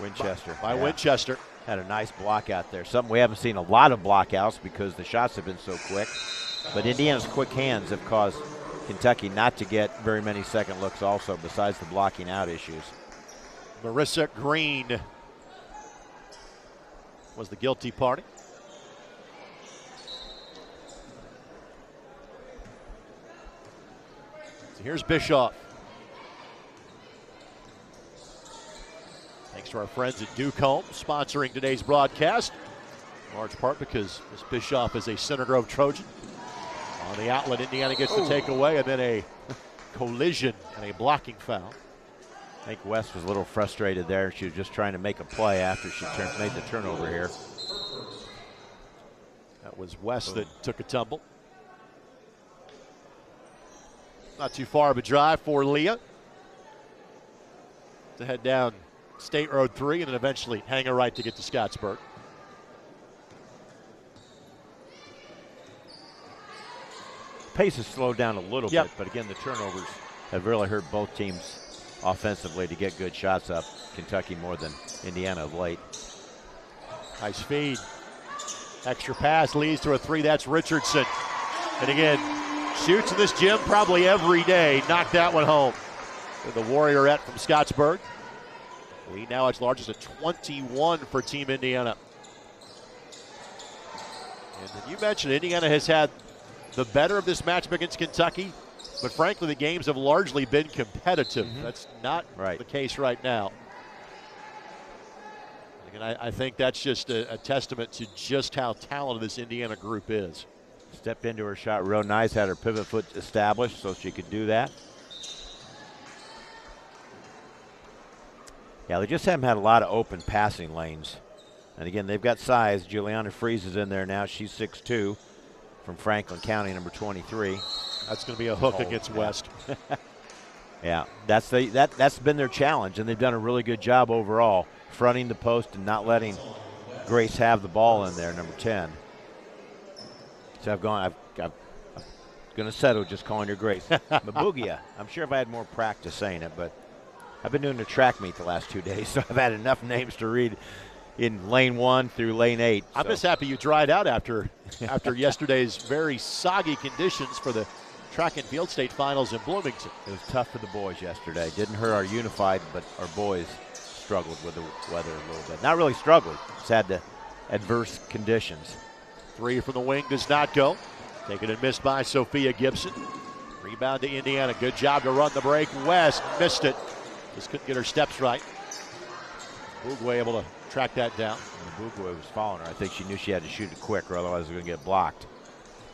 Winchester. By Winchester. Had a nice block out there. Something we haven't seen a lot of blockouts because the shots have been so quick. But Indiana's quick hands have caused Kentucky not to get very many second looks also, besides the blocking out issues. Marissa Green was the guilty party. So here's Bischoff. Thanks to our friends at Duke Home sponsoring today's broadcast, in large part because Ms. Bischoff is a Center Grove Trojan. On the outlet, Indiana gets the takeaway, and then a collision and a blocking foul. I think West was a little frustrated there. She was just trying to make a play after she made the turnover here. That was West that took a tumble. Not too far of a drive for Leah to head down State Road 3 and then eventually hang a right to get to Scottsburg. Pace has slowed down a little bit, but again, the turnovers have really hurt both teams offensively to get good shots up. Kentucky more than Indiana of late. Nice feed. Extra pass leads to a 3. That's Richardson. And again, shoots in this gym probably every day. Knocked that one home. With the Warriorette from Scottsburg. Lead now as large as a 21 for Team Indiana. And then you mentioned Indiana has had the better of this matchup against Kentucky, but frankly the games have largely been competitive. That's not the case right now. Again, I think that's just a testament to just how talented this Indiana group is. Stepped into her shot real nice, had her pivot foot established so she could do that. Yeah, they just haven't had a lot of open passing lanes And again, they've got size. Juliana Fries is in there now. She's 6'2", from Franklin County, number 23. That's going to be a hook against West. Yeah, that's been their challenge, and they've done a really good job overall, fronting the post and not letting Grace have the ball in there, number 10. So I'm going to settle just calling her Grace. Mabugia. I'm sure if I had more practice saying it, but I've been doing the track meet the last 2 days, so I've had enough names to read in lane 1 through lane 8. I'm just happy you dried out after yesterday's very soggy conditions for the track and field state finals in Bloomington. It was tough for the boys yesterday. Didn't hurt our unified, but our boys struggled with the weather a little bit. Not really struggled, just had the adverse conditions. 3 from the wing does not go. Taken and missed by Sophia Gibson. Rebound to Indiana. Good job to run the break. West missed it. Just couldn't get her steps right. Boogway able to track that down. And Boogway was following her. I think she knew she had to shoot it quick or otherwise it was going to get blocked.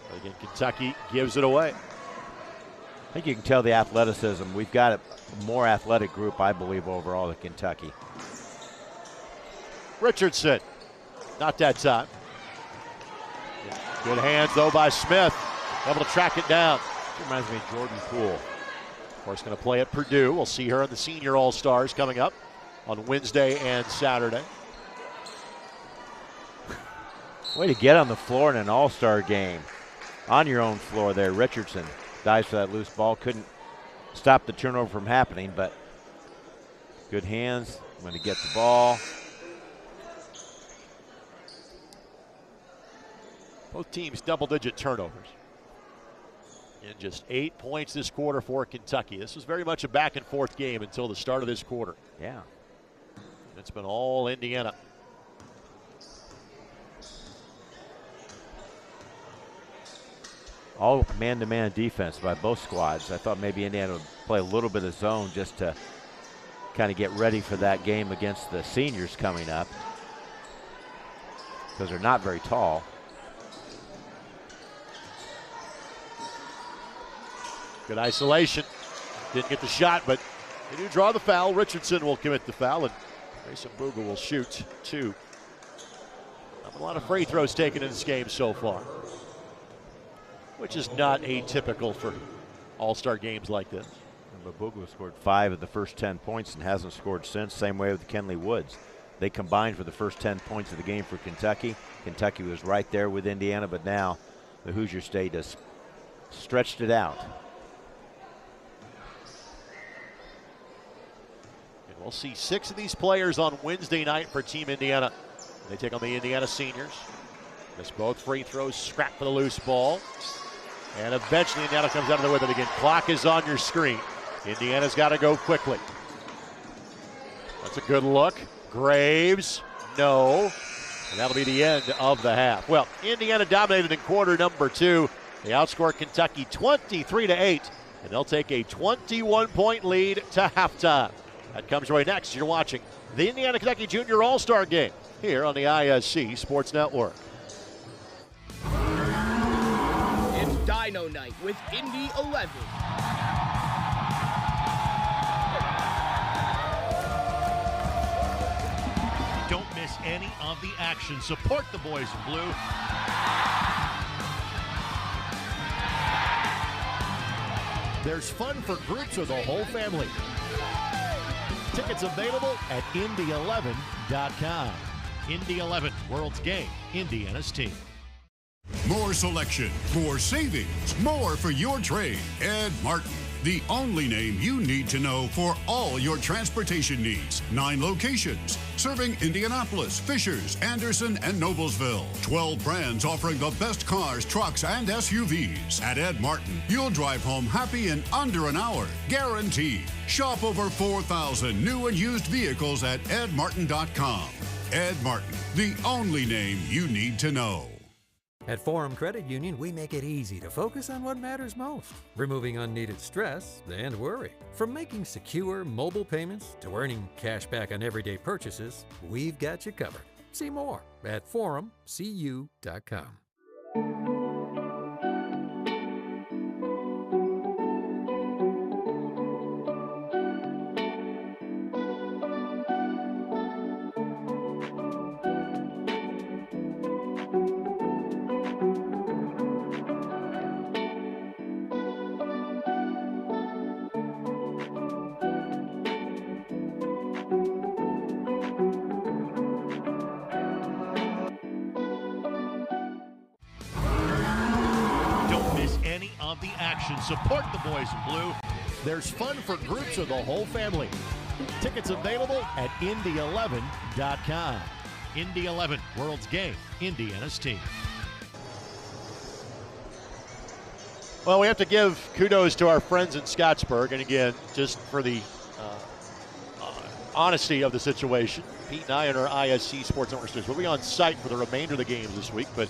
But again, Kentucky gives it away. I think you can tell the athleticism. We've got a more athletic group, I believe, overall than Kentucky. Richardson. Not that time. Good hands, though, by Smith. Able to track it down. She reminds me of Jordan Poole. Of course, going to play at Purdue. We'll see her in the Senior All-Stars coming up on Wednesday and Saturday. Way to get on the floor in an all-star game. On your own floor there, Richardson dives for that loose ball. Couldn't stop the turnover from happening, but good hands. Going to get the ball. Both teams double-digit turnovers. And just 8 points this quarter for Kentucky. This was very much a back-and-forth game until the start of this quarter. Yeah. It's been all Indiana. All man-to-man defense by both squads. I thought maybe Indiana would play a little bit of zone just to kind of get ready for that game against the seniors coming up, because they're not very tall. Good isolation. Didn't get the shot, but they do draw the foul. Richardson will commit the foul, and Grayson Boogle will shoot 2. Not a lot of free throws taken in this game so far, which is not atypical for all-star games like this. Boogle scored 5 of the first 10 points and hasn't scored since. Same way with Kenley Woods. They combined for the first 10 points of the game for Kentucky. Kentucky was right there with Indiana, but now the Hoosier State has stretched it out. And we'll see 6 of these players on Wednesday night for Team Indiana. They take on the Indiana seniors. Miss both free throws, scrap for the loose ball. And eventually Indiana comes out of there with it again. Clock is on your screen. Indiana's got to go quickly. That's a good look. Graves, no. And that'll be the end of the half. Well, Indiana dominated in quarter number 2. They outscored Kentucky 23-8. And they'll take a 21-point lead to halftime. That comes right next. You're watching the Indiana-Kentucky Junior All-Star Game here on the ISC Sports Network. It's Dino Night with Indy 11. Don't miss any of the action. Support the boys in blue. There's fun for groups or the whole family. Tickets available at Indy11.com. Indy 11, world's game, Indiana's team. More selection, more savings, more for your trade. Ed Martin, the only name you need to know for all your transportation needs. 9 locations, serving Indianapolis, Fishers, Anderson, and Noblesville. 12 brands offering the best cars, trucks, and SUVs. At Ed Martin, you'll drive home happy in under an hour, guaranteed. Shop over 4,000 new and used vehicles at edmartin.com. Ed Martin, the only name you need to know. At Forum Credit Union, we make it easy to focus on what matters most, removing unneeded stress and worry. From making secure mobile payments to earning cash back on everyday purchases, we've got you covered. See more at forumcu.com. of the action. Support the boys in blue. There's fun for groups of the whole family. Tickets available at Indy11.com. Indy 11, World's Game, Indiana's team. Well, we have to give kudos to our friends in Scottsburg, and again, just for the honesty of the situation, Pete and I and our ISC Sports Network students will be on site for the remainder of the games this week, but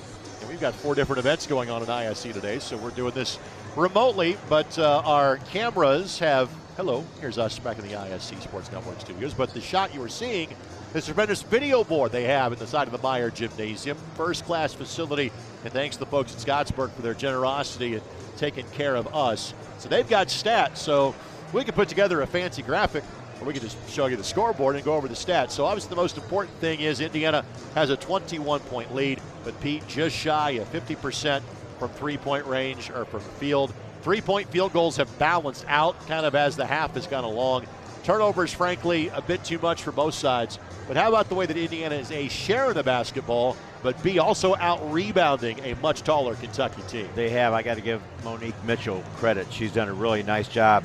we've got 4 different events going on in ISC today, so we're doing this remotely, but our cameras have, hello, here's us back in the ISC Sports Network studios, but the shot you were seeing is a tremendous video board they have at the side of the Meyer Gymnasium. First-class facility, and thanks to the folks at Scottsburg for their generosity and taking care of us. So they've got stats, so we can put together a fancy graphic, or we can just show you the scoreboard and go over the stats. So obviously the most important thing is Indiana has a 21-point lead, but Pete just shy of 50% from three-point range or from the field. 3-point field goals have balanced out kind of as the half has gone along. Turnovers, frankly, a bit too much for both sides. But how about the way that Indiana is A, sharing the basketball, but B, also out-rebounding a much taller Kentucky team? They have. I got to give Monique Mitchell credit. She's done a really nice job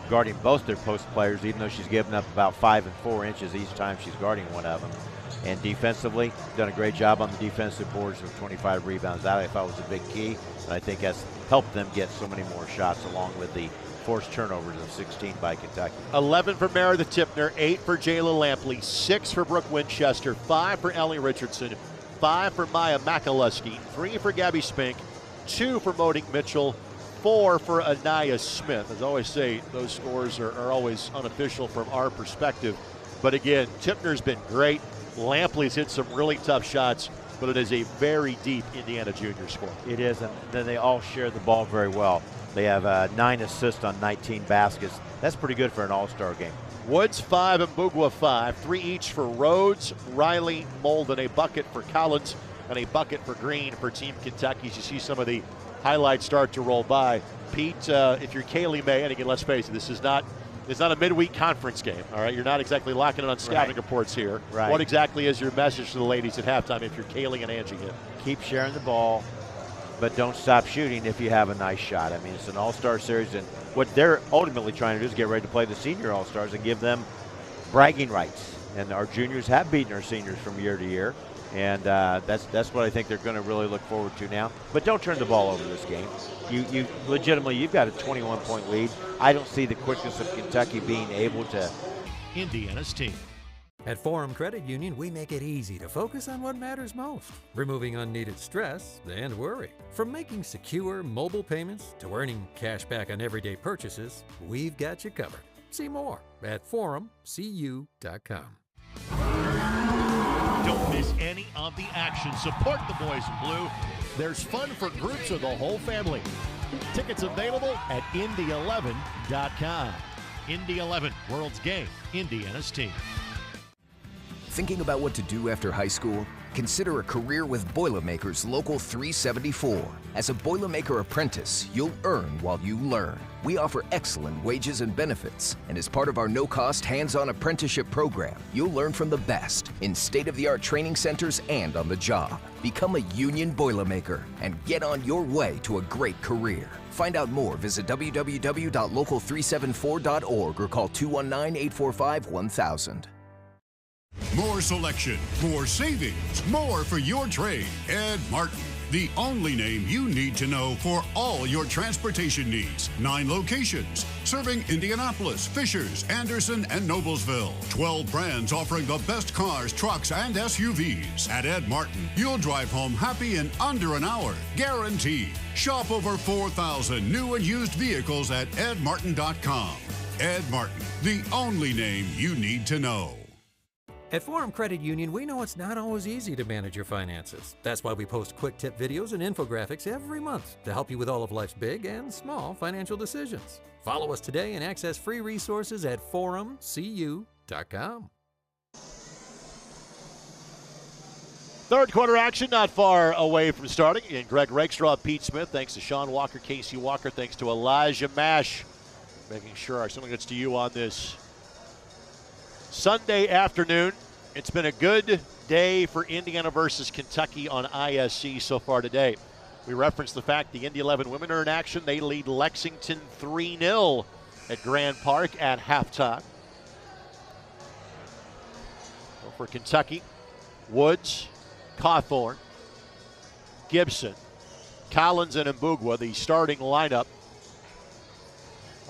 guarding both their post players, even though she's given up about 5 and 4 inches each time she's guarding one of them. And defensively, done a great job on the defensive boards with 25 rebounds. That I thought was a big key, and I think that's helped them get so many more shots, along with the forced turnovers of 16 by Kentucky. 11 for Meredith Tipner, 8 for Jayla Lampley, 6 for Brooke Winchester, 5 for Ellie Richardson, 5 for Maya McAlusky, 3 for Gabby Spink, 2 for Monique Mitchell, 4 for Anaya Smith. As I always say, those scores are always unofficial from our perspective. But again, Tipner's been great. Lampley's hit some really tough shots, but it is a very deep Indiana junior squad. It is, and then they all share the ball very well. They have 9 assists on 19 baskets. That's pretty good for an all-star game. Woods 5 and Mbugua 5, 3 each for Rhodes, Riley, Molden, a bucket for Collins, and a bucket for Green for Team Kentucky. As you see some of the highlights start to roll by. Pete, if you're Kaylee May, and again, let's face it, this is not a midweek conference game, all right? You're not exactly locking in on scouting reports here. Right. What exactly is your message to the ladies at halftime if you're Kaylee and Angie here? Keep sharing the ball, but don't stop shooting if you have a nice shot. I mean, it's an all-star series, and what they're ultimately trying to do is get ready to play the senior all-stars and give them bragging rights. And our juniors have beaten our seniors from year to year, and that's what I think they're going to really look forward to now. But don't turn the ball over this game. You legitimately, you've got a 21-point lead. I don't see the quickness of Kentucky being able to. Indiana's team. At Forum Credit Union, we make it easy to focus on what matters most, removing unneeded stress and worry. From making secure mobile payments to earning cash back on everyday purchases, we've got you covered. See more at forumcu.com. Don't miss any of the action. Support the boys in blue. There's fun for groups of the whole family. Tickets available at Indy11.com. Indy 11, World's Game, Indiana's team. Thinking about what to do after high school? Consider a career with Boilermakers Local 374. As a Boilermaker apprentice, you'll earn while you learn. We offer excellent wages and benefits, and as part of our no-cost hands-on apprenticeship program, you'll learn from the best in state-of-the-art training centers and on the job. Become a union Boilermaker and get on your way to a great career. Find out more, visit www.local374.org or call 219-845-1000. More selection, more savings, more for your trade. Ed Martin, the only name you need to know for all your transportation needs. 9 locations, serving Indianapolis, Fishers, Anderson, and Noblesville. 12 brands offering the best cars, trucks, and SUVs. At Ed Martin, you'll drive home happy in under an hour, guaranteed. Shop over 4,000 new and used vehicles at edmartin.com. Ed Martin, the only name you need to know. At Forum Credit Union, we know it's not always easy to manage your finances. That's why we post quick tip videos and infographics every month to help you with all of life's big and small financial decisions. Follow us today and access free resources at forumcu.com. Third quarter action not far away from starting. And Greg Rakestraw, Pete Smith, thanks to Sean Walker, Casey Walker, thanks to Elijah Mash, making sure our signal gets to you on this Sunday afternoon. It's been a good day for Indiana versus Kentucky on ISC so far today. We referenced the fact the Indy 11 women are in action. They lead Lexington 3-0 at Grand Park at halftime. So for Kentucky, Woods, Cawthorn, Gibson, Collins, and Mbugwa, the starting lineup,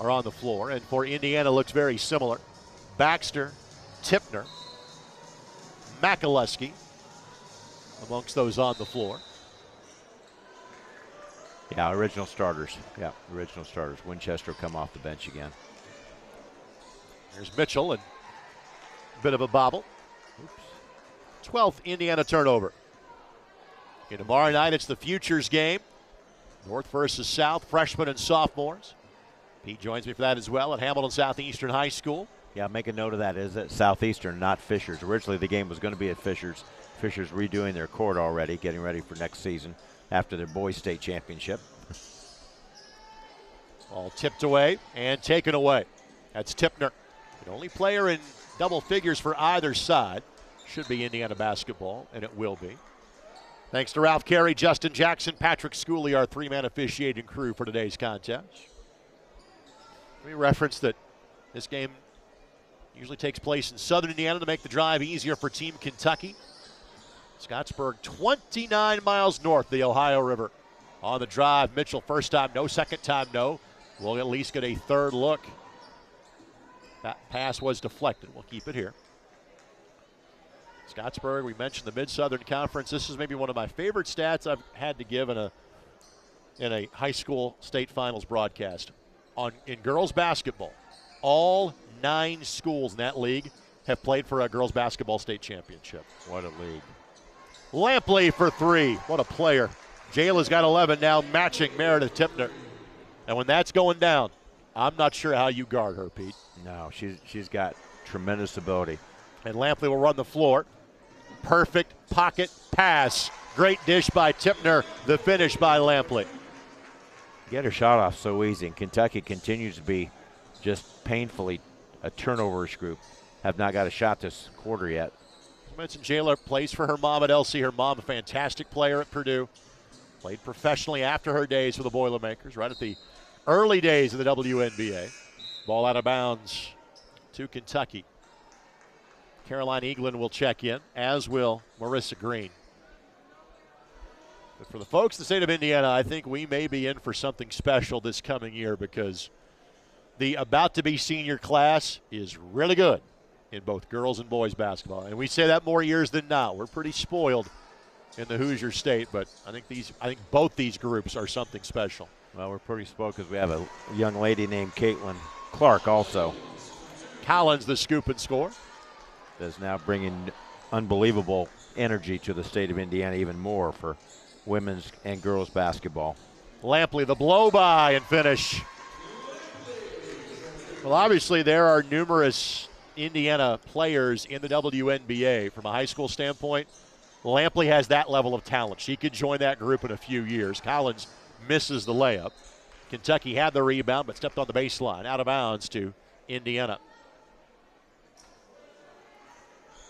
are on the floor. And for Indiana, looks very similar. Baxter, Tipner, Makaluski amongst those on the floor. Yeah, original starters. Yeah, original starters. Winchester will come off the bench again. There's Mitchell, and a bit of a bobble. Oops. 12th Indiana turnover. Okay, tomorrow night, it's the Futures game. North versus South, freshmen and sophomores. Pete joins me for that as well at Hamilton Southeastern High School. Yeah, make a note of that. Is at Southeastern, not Fishers. Originally, the game was going to be at Fishers. Fishers redoing their court already, getting ready for next season after their boys' state championship. All tipped away and taken away. That's Tipner. The only player in double figures for either side. Should be Indiana basketball, and it will be. Thanks to Ralph Carey, Justin Jackson, Patrick Schooley, our three-man officiating crew for today's contest. We referenced that this game usually takes place in southern Indiana to make the drive easier for Team Kentucky. Scottsburg, 29 miles north of the Ohio River. On the drive, Mitchell, first time no, second time no. We'll at least get a third look. That pass was deflected. We'll keep it here. Scottsburg, we mentioned the Mid-Southern Conference. This is maybe one of my favorite stats I've had to give in a high school state finals broadcast. In girls basketball, all 9 schools in that league have played for a girls basketball state championship. What a league. Lampley for 3. What a player. Jayla's got 11 now, matching Meredith Tipner. And when that's going down, I'm not sure how you guard her, Pete. No, she's got tremendous ability. And Lampley will run the floor. Perfect pocket pass. Great dish by Tipner. The finish by Lampley. Get her shot off so easy, and Kentucky continues to be just painfully a turnovers group. Have not got a shot this quarter yet. I mentioned Jayla plays for her mom at LC. Her mom, a fantastic player at Purdue. Played professionally after her days with the Boilermakers, right at the early days of the WNBA. Ball out of bounds to Kentucky. Caroline Eaglin will check in, as will Marissa Green. But for the folks in the state of Indiana, I think we may be in for something special this coming year because the about-to-be senior class is really good in both girls and boys basketball. And we say that more years than not. We're pretty spoiled in the Hoosier State, but I think both these groups are something special. Well, we're pretty spoiled because we have a young lady named Caitlin Clark also. Collins, the scoop and score. Is now bringing unbelievable energy to the state of Indiana, even more for women's and girls basketball. Lampley, the blow-by and finish. Well, obviously there are numerous Indiana players in the WNBA from a high school standpoint. Lampley has that level of talent. She could join that group in a few years. Collins misses the layup. Kentucky had the rebound but stepped on the baseline. Out of bounds to Indiana.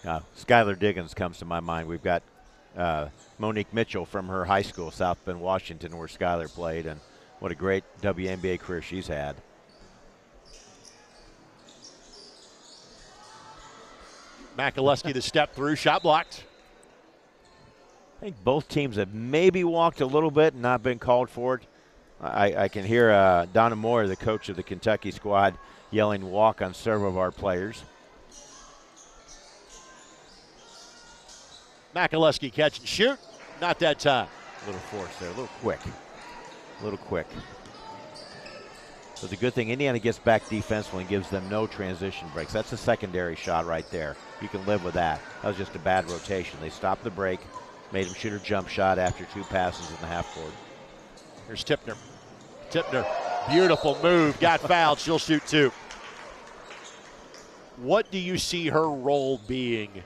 Skylar Diggins comes to my mind. We've got Monique Mitchell from her high school, South Bend, Washington, where Skylar played, and what a great WNBA career she's had. Makaluski the step through, shot blocked. I think both teams have maybe walked a little bit and not been called for it. I can hear Donna Moore, the coach of the Kentucky squad, yelling walk on several of our players. Makaluski catch and shoot. Not that time. A little force there, a little quick. A little quick. So it's a good thing Indiana gets back defensively and gives them no transition breaks. That's a secondary shot right there. You can live with that. That was just a bad rotation. They stopped the break, made him shoot a jump shot after 2 passes in the half court. Here's Tipner. Tipner, beautiful move, got fouled. She'll shoot 2. What do you see her role being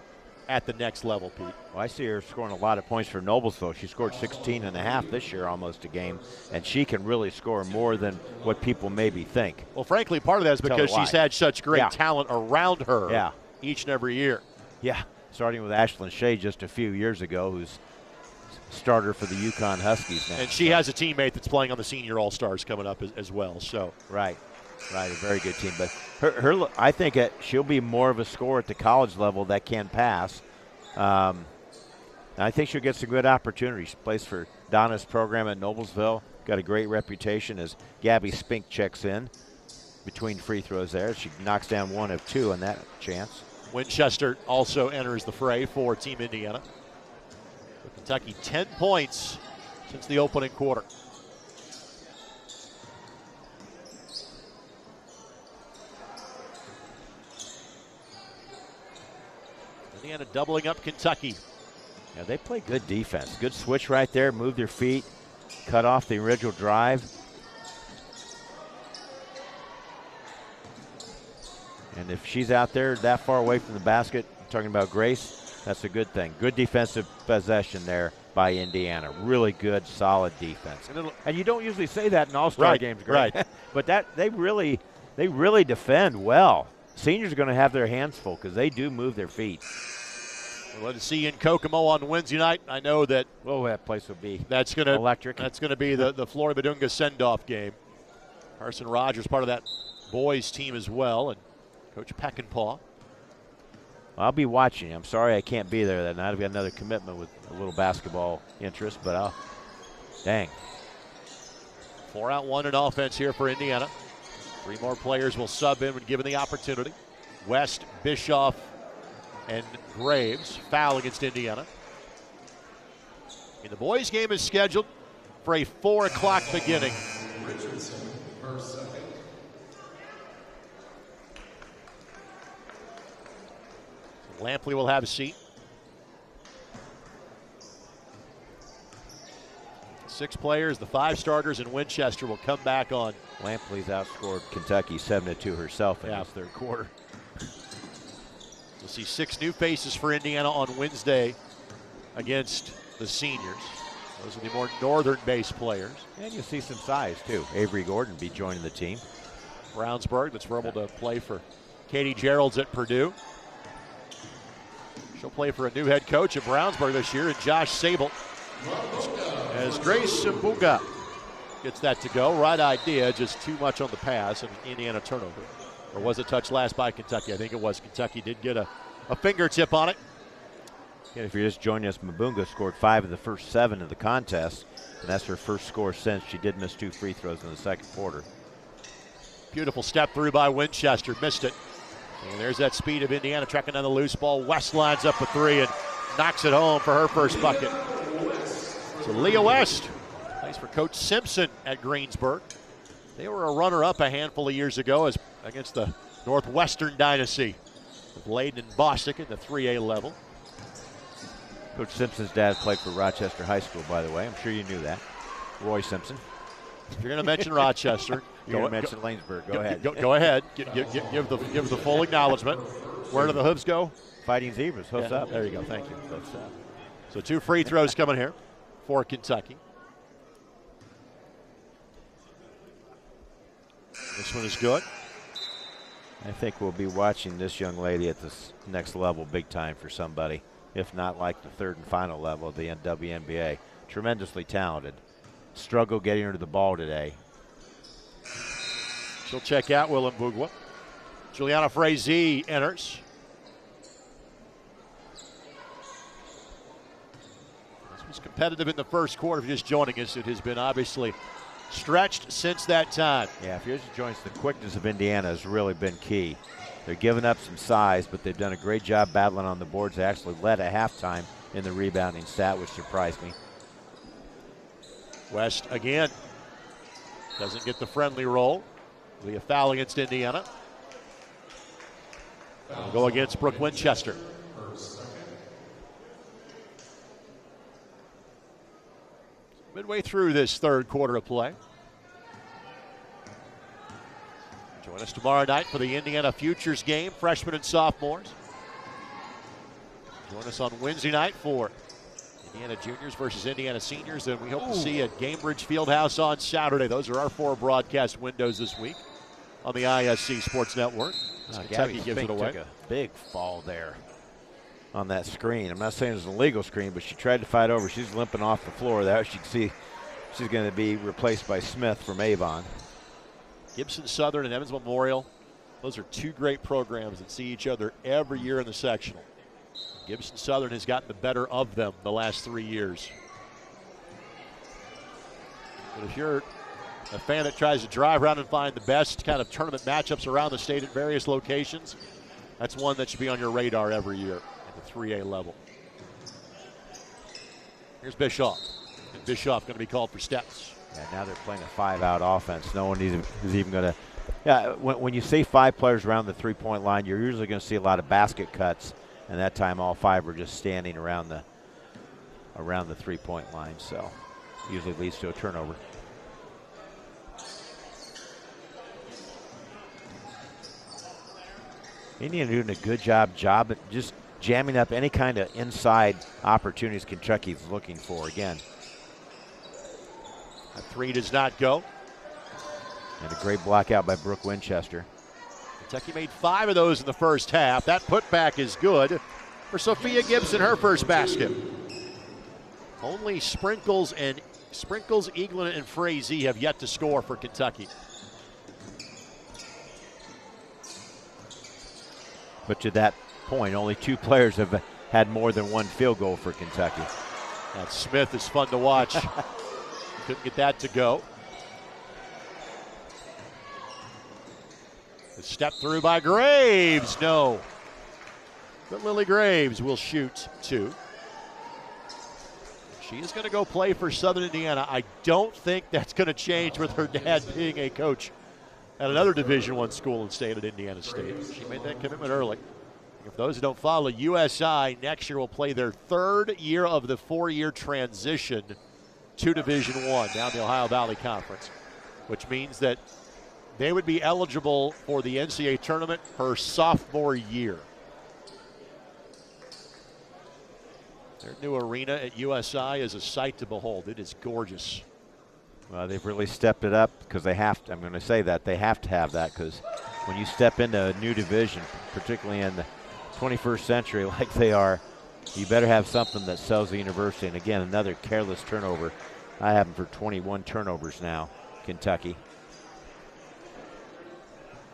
at the next level, Pete? Well, I see her scoring a lot of points for Noblesville. She scored 16 and a half this year, almost a game, and she can really score more than what people maybe think. Well, frankly, part of that is because she's had such great talent around her each and every year. Yeah, starting with Ashlyn Shea just a few years ago, who's starter for the UConn Huskies now. And she has a teammate that's playing on the Senior All-Stars coming up as well. So Right, a very good team. But her I think she'll be more of a scorer at the college level that can pass. I think she'll get some good opportunities. She plays for Donna's program at Noblesville. Got a great reputation as Gabby Spink checks in between free throws there. She knocks down 1 of 2 on that chance. Winchester also enters the fray for Team Indiana. For Kentucky, 10 points since the opening quarter. Indiana doubling up Kentucky. Yeah, they play good defense. Good switch right there, move their feet, cut off the original drive. And if she's out there that far away from the basket, talking about Grace, that's a good thing. Good defensive possession there by Indiana. Really good, solid defense. And you don't usually say that in all-star games, Greg. Right. But they really defend well. Seniors are going to have their hands full because they do move their feet. We'll let us see in Kokomo on Wednesday night. I know that that place will be electric. electric. That's going to be the Florida Badunga send-off game. Carson Rogers part of that boys team as well, and Coach Peckinpah. I'll be watching. I'm sorry I can't be there that night. I've got another commitment with a little basketball interest, but dang. 4-out-1 in offense here for Indiana. 3 more players will sub in when given the opportunity. West, Bischoff, and Graves. Foul against Indiana. And the boys' game is scheduled for a 4 o'clock beginning. Lampley will have a seat. 6 players, the 5 starters, and Winchester will come back on. Lampley's outscored Kentucky 7-2 herself in this third quarter. We'll see 6 new faces for Indiana on Wednesday against the seniors. Those are the more northern-based players. And you'll see some size, too. Avery Gordon be joining the team. Brownsburg, that's verbal to play for Katie Geralds at Purdue. She'll play for a new head coach at Brownsburg this year, and Josh Sable. As Grace Mbuga gets that to go. Right idea, just too much on the pass, and Indiana turnover. Or was it touched last by Kentucky? I think it was. Kentucky did get a fingertip on it. And if you're just joining us, Mbunga scored 5 of the first 7 of the contest, and that's her first score since. She did miss 2 free throws in the second quarter. Beautiful step through by Winchester. Missed it. And there's that speed of Indiana tracking down the loose ball. West lines up a 3 and knocks it home for her first bucket. So Leah West plays for Coach Simpson at Greensburg. They were a runner-up a handful of years ago against the Northwestern Dynasty with Layden and Bostic at the 3A level. Coach Simpson's dad played for Rochester High School, by the way. I'm sure you knew that. Roy Simpson. If you're going to mention Rochester, you're going to mention Lanesburg. Go ahead. Go ahead. Give the full acknowledgement. Where do the hooves go? Fighting Zebras. Hooves up. There you go. Thank you. So 2 free throws coming here for Kentucky. This one is good. I think we'll be watching this young lady at this next level big time for somebody, if not like the 3rd and final level of the WNBA. Tremendously talented. Struggle getting her to the ball today. She'll check out Willem Bugwa. Juliana Frazee enters. This was competitive in the first quarter. If you're just joining us, it has been obviously stretched since that time. Yeah, if you're just joining us, the quickness of Indiana has really been key. They're giving up some size, but they've done a great job battling on the boards. They actually led at halftime in the rebounding stat, which surprised me. West again doesn't get the friendly roll. Will be a foul against Indiana. We'll go against Brooke Winchester. Midway through this third quarter of play. Join us tomorrow night for the Indiana Futures game, freshmen and sophomores. Join us on Wednesday night for Indiana Juniors versus Indiana Seniors, and we hope to see you at Gamebridge Fieldhouse on Saturday. Those are our 4 broadcast windows this week on the ISC Sports Network. Kentucky gives it away. Took a big fall there. on that screen. I'm not saying it was an illegal screen, but she tried to fight over. She's limping off the floor there. You can see she's going to be replaced by Smith from Avon. Gibson Southern and Evans Memorial, those are two great programs that see each other every year in the sectional. Gibson Southern has gotten the better of them the last 3 years. But if you're a fan that tries to drive around and find the best kind of tournament matchups around the state at various locations, that's one that should be on your radar every year at the 3A level. Here's Bischoff. And Bischoff going to be called for steps. Yeah, now they're playing a 5-out offense. No one is even going to. Yeah, when you see 5 players around the three-point line, you're usually going to see a lot of basket cuts, and that time all 5 were just standing around the three-point line. So usually leads to a turnover. Indiana doing a good job at just jamming up any kind of inside opportunities Kentucky's looking for. Again, a 3 does not go. And a great block out by Brooke Winchester. Kentucky made 5 of those in the first half. That putback is good for Sophia Gibson, her first basket. Only Sprinkles, Eaglin, and Frazee have yet to score for Kentucky. But to that point, only 2 players have had more than 1 field goal for Kentucky. That Smith is fun to watch. Couldn't get that to go. The step through by Graves, no. But Lily Graves will shoot 2. She is going to go play for Southern Indiana. I don't think that's going to change with her dad being a coach at another Division I school and state at Indiana State. She made that commitment early. If those don't follow, USI next year will play their 3rd year of the 4-year transition to Division I down the Ohio Valley Conference, which means that they would be eligible for the NCAA tournament her sophomore year. Their new arena at USI is a sight to behold. It is gorgeous. Well, they've really stepped it up because they have to. I'm going to say that they have to have that, because when you step into a new division, particularly in the 21st century like they are, you better have something that sells the university. And again, another careless turnover. I have them for 21 turnovers now, Kentucky.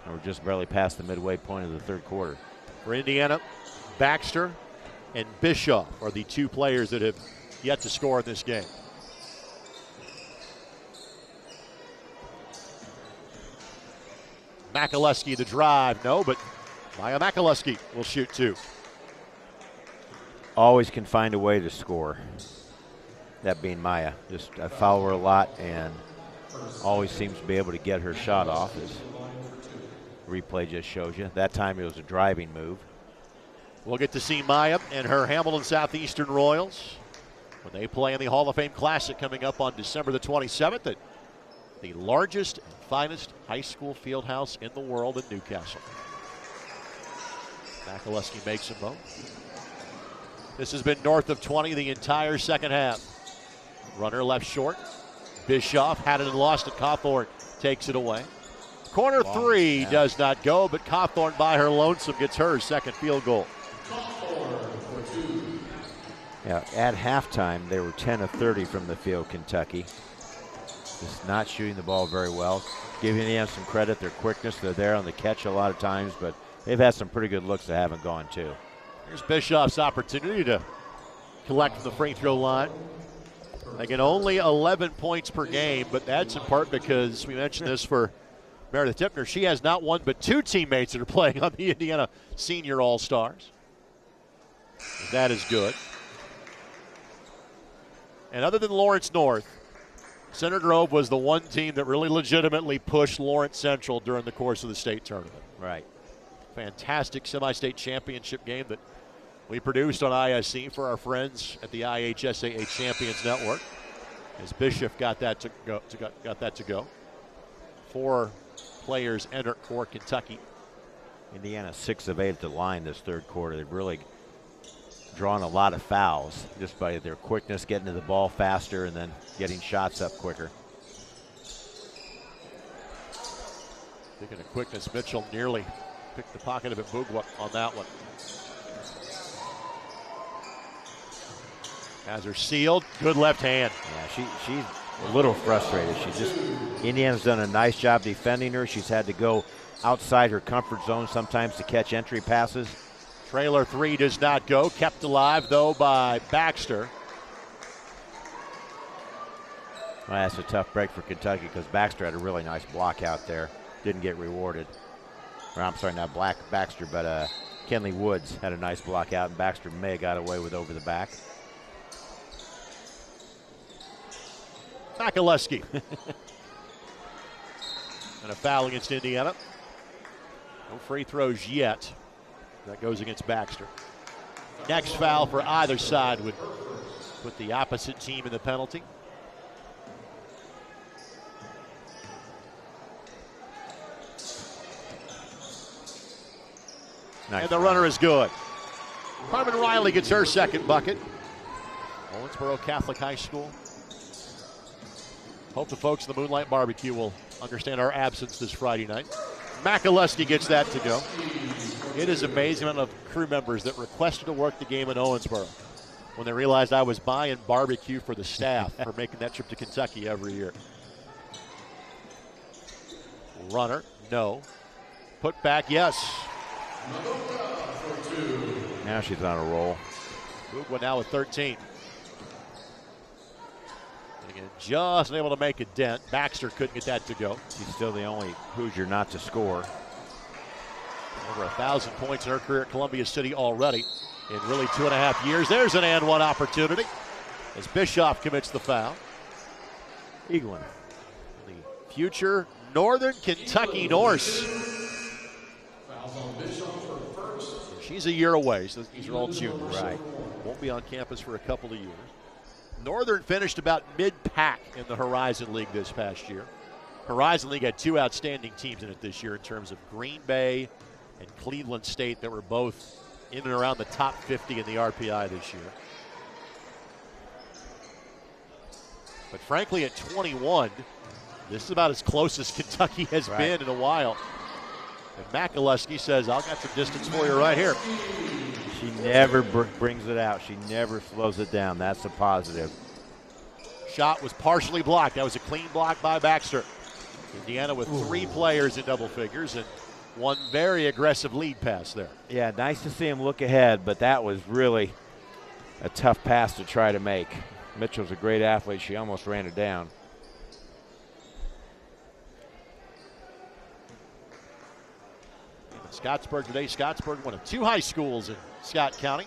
And we're just barely past the midway point of the 3rd quarter. For Indiana, Baxter and Bischoff are the 2 players that have yet to score in this game. Makalewski the drive, no, but Maya Makalewski will shoot 2. Always can find a way to score. That being Maya. I follow her a lot and always seems to be able to get her shot off, as replay just shows you. That time it was a driving move. We'll get to see Maya and her Hamilton Southeastern Royals when they play in the Hall of Fame Classic coming up on December the 27th at the largest and finest high school field house in the world in Newcastle. Makalewski makes them both. This has been north of 20 the entire second half. Runner left short. Bischoff had it and lost it. Cawthorn takes it away. Corner 3 does not go, but Cawthorn by her lonesome gets her second field goal. Yeah, at halftime, they were 10 of 30 from the field, Kentucky. Just not shooting the ball very well. Giving them some credit, their quickness. They're there on the catch a lot of times, but they've had some pretty good looks that haven't gone too. Here's Bischoff's opportunity to collect from the free throw line. Again, only 11 points per game, but that's in part because we mentioned this for Meredith Tipner. She has not one but 2 teammates that are playing on the Indiana Senior All-Stars. That is good. And other than Lawrence North, Center Grove was the one team that really legitimately pushed Lawrence Central during the course of the state tournament. Right. Fantastic semi-state championship game that we produced on ISC for our friends at the IHSAA Champions Network. As Bishop got that to go. 4 players enter for Kentucky. Indiana 6 of 8 at the line this 3rd quarter. They've really drawn a lot of fouls just by their quickness, getting to the ball faster and then getting shots up quicker. Speaking of quickness, Mitchell nearly picked the pocket of it. Bugwa on that one. Has her sealed. Good left hand. Yeah, she's a little frustrated. Indiana's done a nice job defending her. She's had to go outside her comfort zone sometimes to catch entry passes. Trailer three does not go. Kept alive, though, by Baxter. Well, that's a tough break for Kentucky because Baxter had a really nice block out there. Didn't get rewarded. Or I'm sorry, not Baxter, but Kenley Woods had a nice block out, and Baxter may have got away with over the back. Makaleski. And a foul against Indiana. No free throws yet. That goes against Baxter. Next foul for either side would put the opposite team in the penalty. Nice. And the runner is good. Carmen Riley gets her second bucket. Owensboro Catholic High School. Hope the folks in the Moonlight Barbecue will understand our absence this Friday night. Makaleski gets that to go. It is amazing the amount of crew members that requested to work the game in Owensboro when they realized I was buying barbecue for the staff for making that trip to Kentucky every year. Runner, no. Put back, yes. Now she's on a roll. Bugwa now with 13. And again, just able to make a dent. Baxter couldn't get that to go. She's still the only Hoosier not to score. Over 1,000 points in her career at Columbia City already in really 2.5 years. There's an and one opportunity as Bischoff commits the foul. Eaglin. The future Northern Kentucky Norse. She's a year away, so these are all juniors. Right. Won't be on campus for a couple of years. Northern finished about mid-pack in the Horizon League this past year. Horizon League had two outstanding teams in it this year in terms of Green Bay and Cleveland State that were both in and around the top 50 in the RPI this year. But frankly, at 21, this is about as close as Kentucky has been in a while. And Makaleski says, I'll got some distance for you right here. She never brings it out. She never slows it down. That's a positive. Shot was partially blocked. That was a clean block by Baxter. Indiana with three players in double figures and one very aggressive lead pass there. Yeah, nice to see him look ahead, but that was really a tough pass to try to make. Mitchell's a great athlete. She almost ran it down. Scottsburg today. Scottsburg, one of two high schools in Scott County.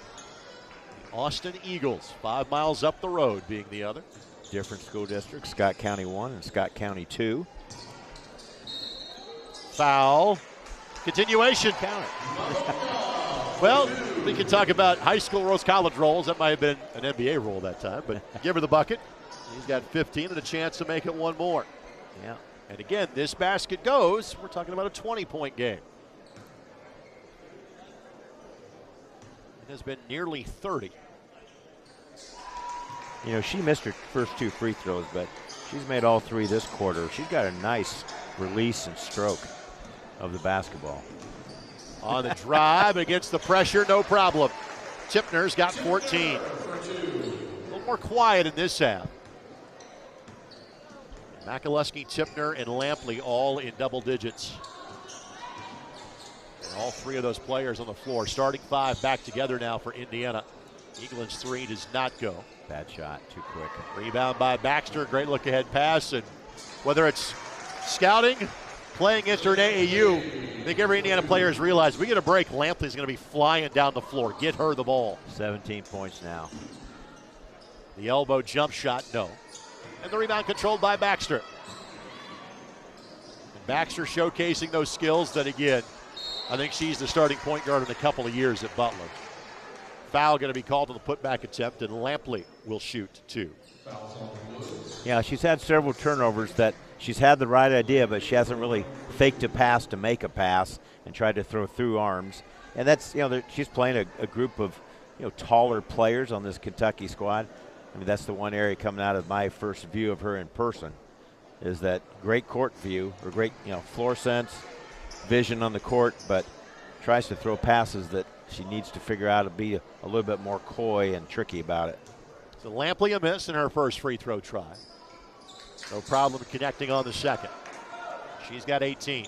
The Austin Eagles, 5 miles up the road, being the other. Different school districts, Scott County 1 and Scott County 2. Foul. Continuation. Count it. Well, we can talk about high school rules, college rules. That might have been an NBA rule that time, but give her the bucket. He's got 15 and a chance to make it one more. Yeah. And again, this basket goes, we're talking about a 20-point game. It has been nearly 30. You know, she missed her first two free throws, but she's made all three this quarter. She's got a nice release and stroke of the basketball. On the drive against the pressure, no problem. Tipner's got 14. A little more quiet in this half. Makaleski, Tipner, and Lampley all in double digits. And all three of those players on the floor. Starting five back together now for Indiana. Eaglin's three does not go. Bad shot, too quick. Rebound by Baxter, great look ahead pass. And whether it's scouting, playing against her in AAU, I think every Indiana player has realized we get a break, Lampley's going to be flying down the floor. Get her the ball. 17 points now. The elbow jump shot, no. And the rebound controlled by Baxter. And Baxter showcasing those skills that, again, I think she's the starting point guard in a couple of years at Butler. Foul going to be called on the putback attempt, and Lampley will shoot two. Yeah, she's had several turnovers that she's had the right idea, but she hasn't really faked a pass to make a pass and tried to throw through arms. And that's, you know, she's playing a group of, you know, taller players on this Kentucky squad. I mean, that's the one area coming out of my first view of her in person, is that great court view, or great, you know, floor sense, vision on the court, but tries to throw passes that she needs to figure out to be a little bit more coy and tricky about it. So Lampley a miss in her first free throw try. No problem connecting on the second. She's got 18.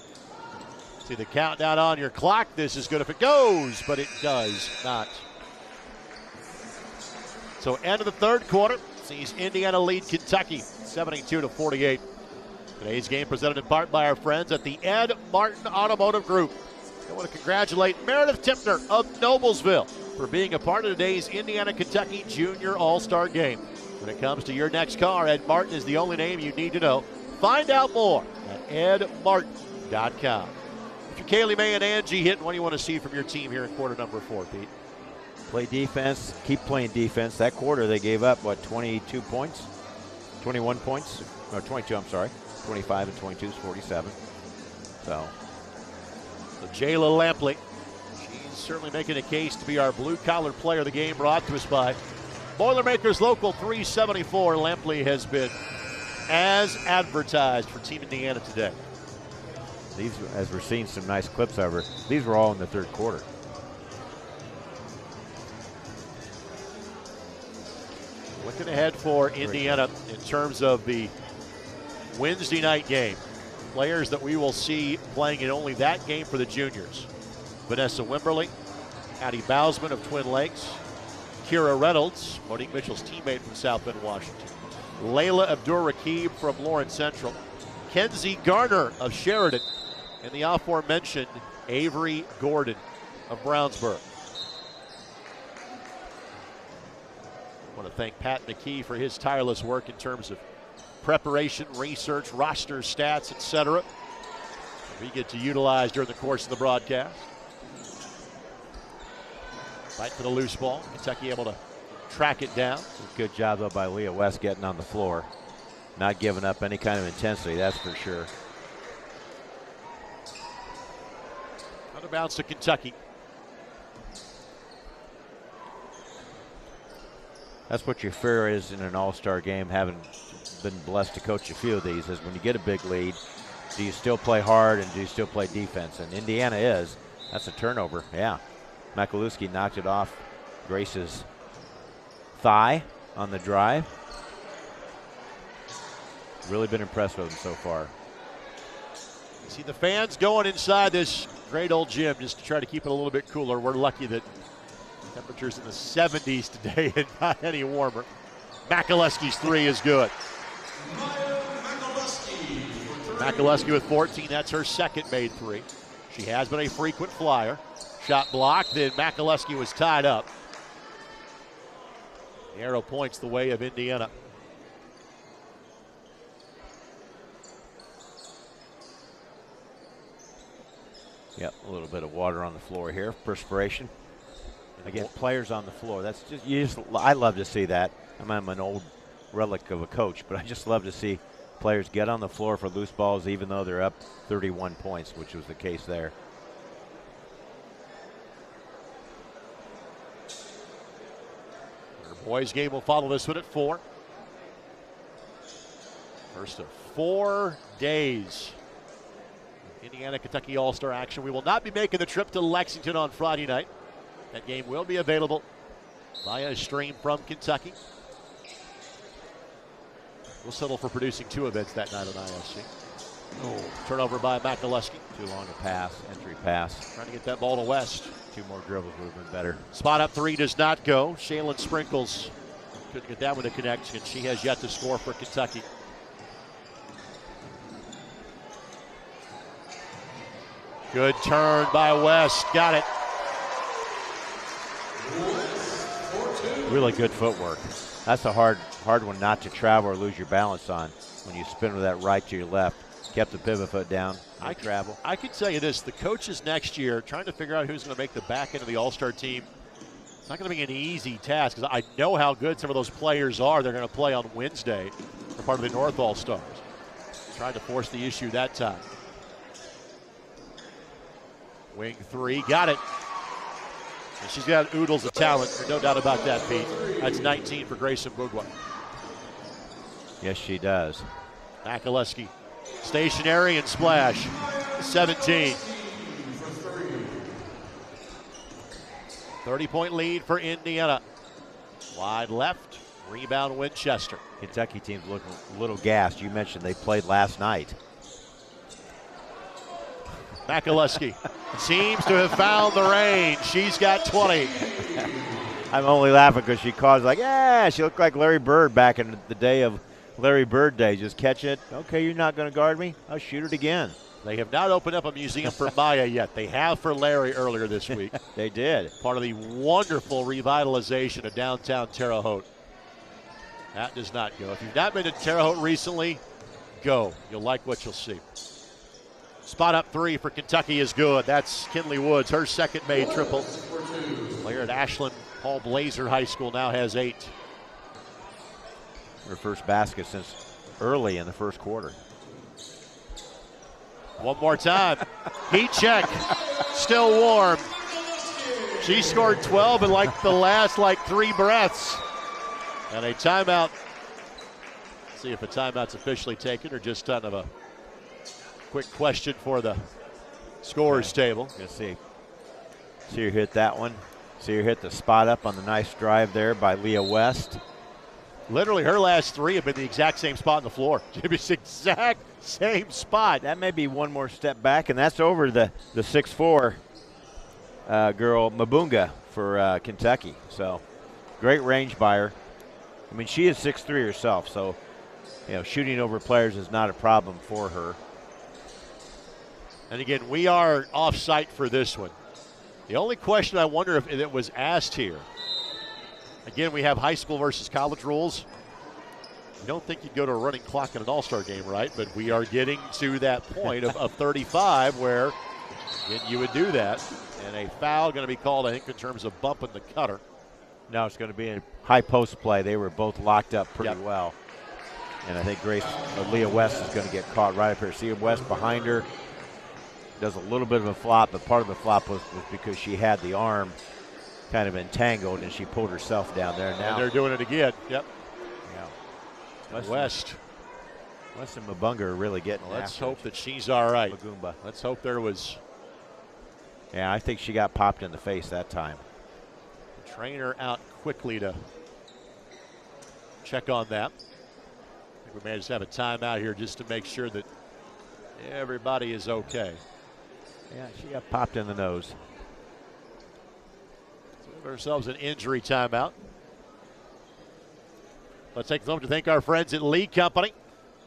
See the countdown on your clock. This is good if it goes, but it does not. So end of the third quarter sees Indiana lead Kentucky 72-48. Today's game presented in part by our friends at the Ed Martin Automotive Group. I want to congratulate Meredith Tipner of Noblesville for being a part of today's Indiana-Kentucky Junior All-Star Game. When it comes to your next car, Ed Martin is the only name you need to know. Find out more at edmartin.com. If you're Kaylee May and Angie Hitton, what do you want to see from your team here in quarter number 4, Pete? Play defense, keep playing defense. That quarter they gave up, 22 points? 21 points? No, 22, I'm sorry. 25 and 22 is 47. So Jayla Lampley, she's certainly making a case to be our blue-collar player of the game, brought to us by Boilermakers Local 374. Lampley has been as advertised for Team Indiana today. These, as we're seeing some nice clips of her, these were all in the third quarter. Looking ahead for Indiana in terms of the Wednesday night game. Players that we will see playing in only that game for the juniors. Vanessa Wimberly, Addie Bousman of Twin Lakes, Kira Reynolds, Monique Mitchell's teammate from South Bend, Washington, Layla Abdur-Rakib from Lawrence Central, Kenzie Garner of Sheridan, and the aforementioned Avery Gordon of Brownsburg. I want to thank Pat McKee for his tireless work in terms of preparation, research, roster stats, etc. We get to utilize during the course of the broadcast. Fight for the loose ball. Kentucky able to track it down. Good job, though, by Leah West getting on the floor. Not giving up any kind of intensity, that's for sure. Out of bounds to Kentucky. That's what your fear is in an all-star game, having been blessed to coach a few of these, is when you get a big lead, do you still play hard and do you still play defense? And Indiana is. That's a turnover, yeah. Makalewski knocked it off Grace's thigh on the drive. Really been impressed with him so far. See the fans going inside this great old gym just to try to keep it a little bit cooler. We're lucky that temperatures in the 70s today and not any warmer. Makalewski's three is good. Makalewski with 14, that's her second made three. She has been a frequent flyer. Shot blocked, then Makalewski was tied up. The arrow points the way of Indiana. Yep, a little bit of water on the floor here, perspiration. Again, players on the floor. That's just, I love to see that. I'm an old relic of a coach, but I just love to see players get on the floor for loose balls even though they're up 31 points, which was the case there. Our boys game will follow this one at 4. First of 4 days. Indiana-Kentucky All-Star action. We will not be making the trip to Lexington on Friday night. That game will be available via a stream from Kentucky. We'll settle for producing 2 events that night on ISC. Oh, turnover by Makalewski. Too long a pass, entry pass. Trying to get that ball to West. 2 more dribbles would have been better. Spot up 3 does not go. Shaylin Sprinkles couldn't get that one to connect, and she has yet to score for Kentucky. Good turn by West. Got it. Really good footwork. That's a hard one not to travel or lose your balance on when you spin with that right to your left. Kept the pivot foot down. Travel. I can tell you this, the coaches next year trying to figure out who's going to make the back end of the All-Star team, it's not going to be an easy task because I know how good some of those players are. They're going to play on Wednesday. They're part of the North All-Stars. Tried to force the issue that time. Wing 3, got it. And she's got oodles of talent, there's no doubt about that, Pete. That's 19 for Grayson Bugwa. Yes, she does. Makalewski, stationary and splash. 17. 30-point lead for Indiana. Wide left, Rebound Winchester. Kentucky team's looking a little gassed. You mentioned they played last night. Makaluski seems to have found the range. She's got 20. I'm only laughing because she calls like, yeah, she looked like Larry Bird back in the day of Larry Bird Day. Just catch it. Okay, you're not going to guard me? I'll shoot it again. They have not opened up a museum for Maya yet. They have for Larry earlier this week. They did. Part of the wonderful revitalization of downtown Terre Haute. That does not go. If you've not been to Terre Haute recently, go. You'll like what you'll see. Spot up three for Kentucky is good. That's Kinley Woods, her second made triple. Player at Ashland Paul Blazer High School now has 8. Her first basket since early in the first quarter. One more time. Heat check. Still warm. She scored 12 in like the last 3 breaths. And a timeout. Let's see if a timeout's officially taken or just kind of a quick question for the scorers table. Let's see. See her hit that one. See her hit the spot up on the nice drive there by Leah West. Literally her last 3 have been the exact same spot on the floor. It's the exact same spot. That may be one more step back, and that's over the 6'4" girl Mabunga for Kentucky. So great range by her. I mean, she is 6'3" herself, so shooting over players is not a problem for her. And again, we are off site for this one. The only question I wonder if it was asked here. Again, we have high school versus college rules. You don't think you'd go to a running clock in an all-star game, right? But we are getting to that point of 35 where again, you would do that. And a foul going to be called, I think, in terms of bumping the cutter. No, it's going to be a high post play. They were both locked up pretty well. And I think Leah West is going to get caught right up here. See West behind her. Does a little bit of a flop, but part of the flop was because she had the arm kind of entangled and she pulled herself down there. Now and they're doing it again. Yep. Yeah. West and Mabunga are really getting Let's hope that she's all right. Magumba. Let's hope there was. Yeah, I think she got popped in the face that time. The trainer out quickly to check on that. I think we may just have a timeout here just to make sure that everybody is okay. Yeah, she got popped in the nose. So we have ourselves an injury timeout. Let's take a moment to thank our friends at Lee Company.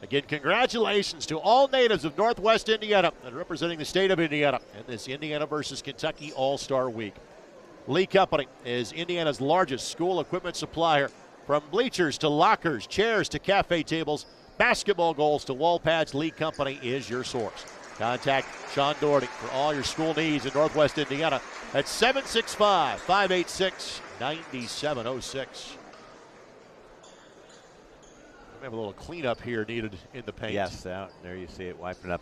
Again, congratulations to all natives of Northwest Indiana that are representing the state of Indiana in this Indiana versus Kentucky All-Star Week. Lee Company is Indiana's largest school equipment supplier. From bleachers to lockers, chairs to cafe tables, basketball goals to wall pads, Lee Company is your source. Contact Sean Doherty for all your school needs in Northwest Indiana at 765-586-9706. We have a little cleanup here needed in the paint. Yes, out there you see it wiping up.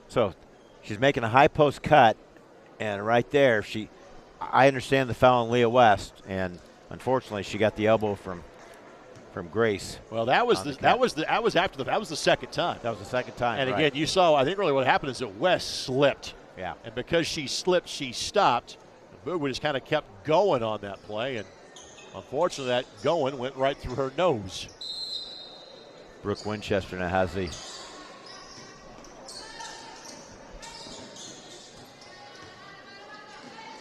So she's making a high post cut, and right there I understand the foul on Leah West, and unfortunately she got the elbow from Grace. Well, that was the second time. That was the second time. And right. again, you saw, I think really what happened is that West slipped. Yeah. And because she slipped, she stopped. Boogwood just kind of kept going on that play, and unfortunately that going went right through her nose. Brooke Winchester now has the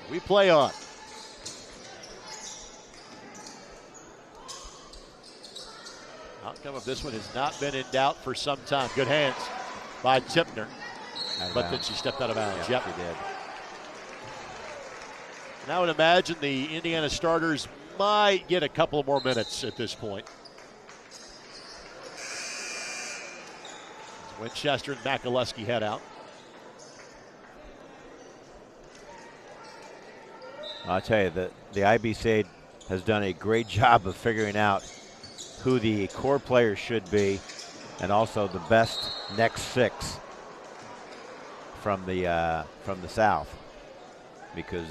we play on. Outcome of this one has not been in doubt for some time. Good hands by Tipner. But then she stepped out of bounds. Yeah, yep. she did. And I would imagine the Indiana starters might get a couple more minutes at this point. Winchester and Makaluski head out. I'll tell you, the IBCA has done a great job of figuring out who the core players should be and also the best next 6 from the South, because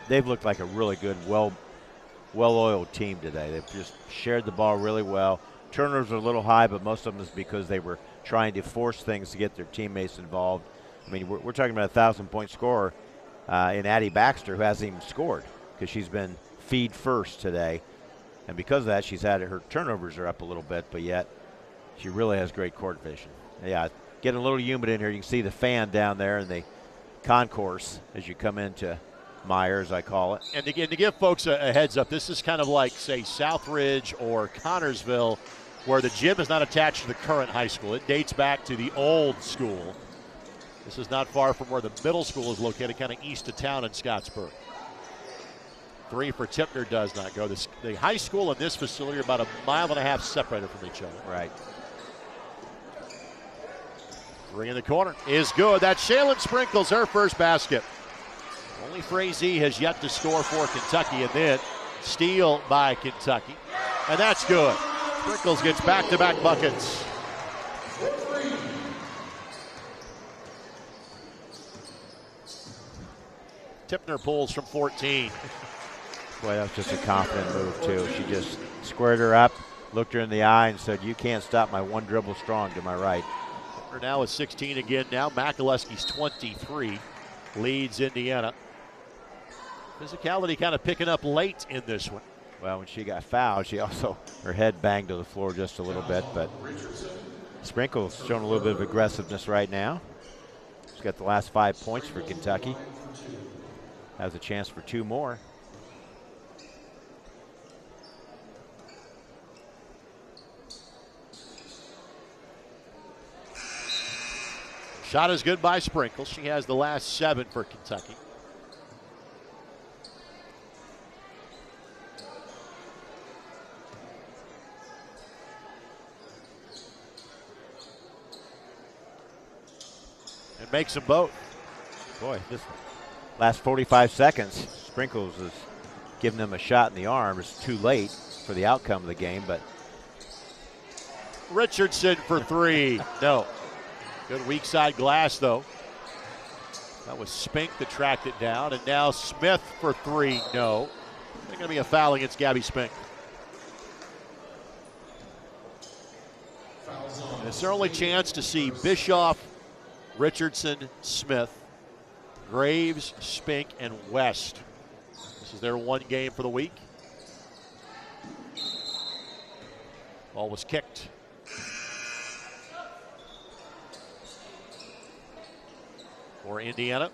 they've looked like a really good, well-oiled team today. They've just shared the ball really well. Turnovers are a little high, but most of them is because they were trying to force things to get their teammates involved. I mean, we're talking about a 1,000-point scorer in Addie Baxter, who hasn't even scored because she's been feed first today. And because of that, she's had her turnovers are up a little bit, but yet she really has great court vision. Yeah, getting a little humid in here. You can see the fan down there in the concourse as you come into Myers, I call it. And again, to give folks a heads up, this is kind of like, say, Southridge or Connorsville, where the gym is not attached to the current high school. It dates back to the old school. This is not far from where the middle school is located, kind of east of town in Scottsburg. 3 for Tipner does not go. The high school and this facility are about 1.5 miles separated from each other. Right. 3 in the corner is good. That's Shaylin Sprinkles, her first basket. Only Frazee has yet to score for Kentucky, and then steal by Kentucky. And that's good. Sprinkles gets back-to-back buckets. Tipner pulls from 14. Boy, that was just a confident move, too. She just squared her up, looked her in the eye, and said, "You can't stop my one dribble strong to my right." Tipner now is 16 again now. Makalewski's 23. Leads Indiana. Physicality kind of picking up late in this one. Well, when she got fouled, she also, her head banged to the floor just a little bit, but Sprinkles showing a little bit of aggressiveness right now. She's got the last 5 points for Kentucky. Has a chance for 2 more. Shot is good by Sprinkles. She has the last 7 for Kentucky. And makes them both. Boy, this last 45 seconds, Sprinkles is giving them a shot in the arm. It's too late for the outcome of the game, but Richardson for 3. No. Good weak side glass, though. That was Spink that tracked it down, and now Smith for 3. No. There's going to be a foul against Gabby Spink. And it's their only chance to see Bischoff, Richardson, Smith, Graves, Spink, and West. This is their one game for the week. Ball was kicked. For Indiana,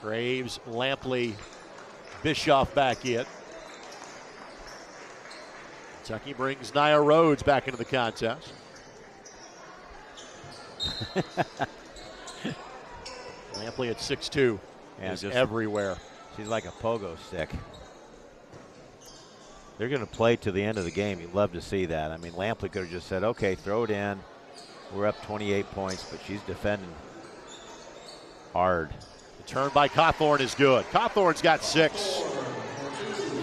Graves, Lampley, Bischoff back in. Kentucky brings Nia Rhodes back into the contest. Lampley at 6'2", is everywhere. She's like a pogo stick. They're going to play to the end of the game. You'd love to see that. I mean, Lampley could have just said, okay, throw it in. We're up 28 points, but she's defending hard. The turn by Cawthorn is good. Cawthorn's got 6.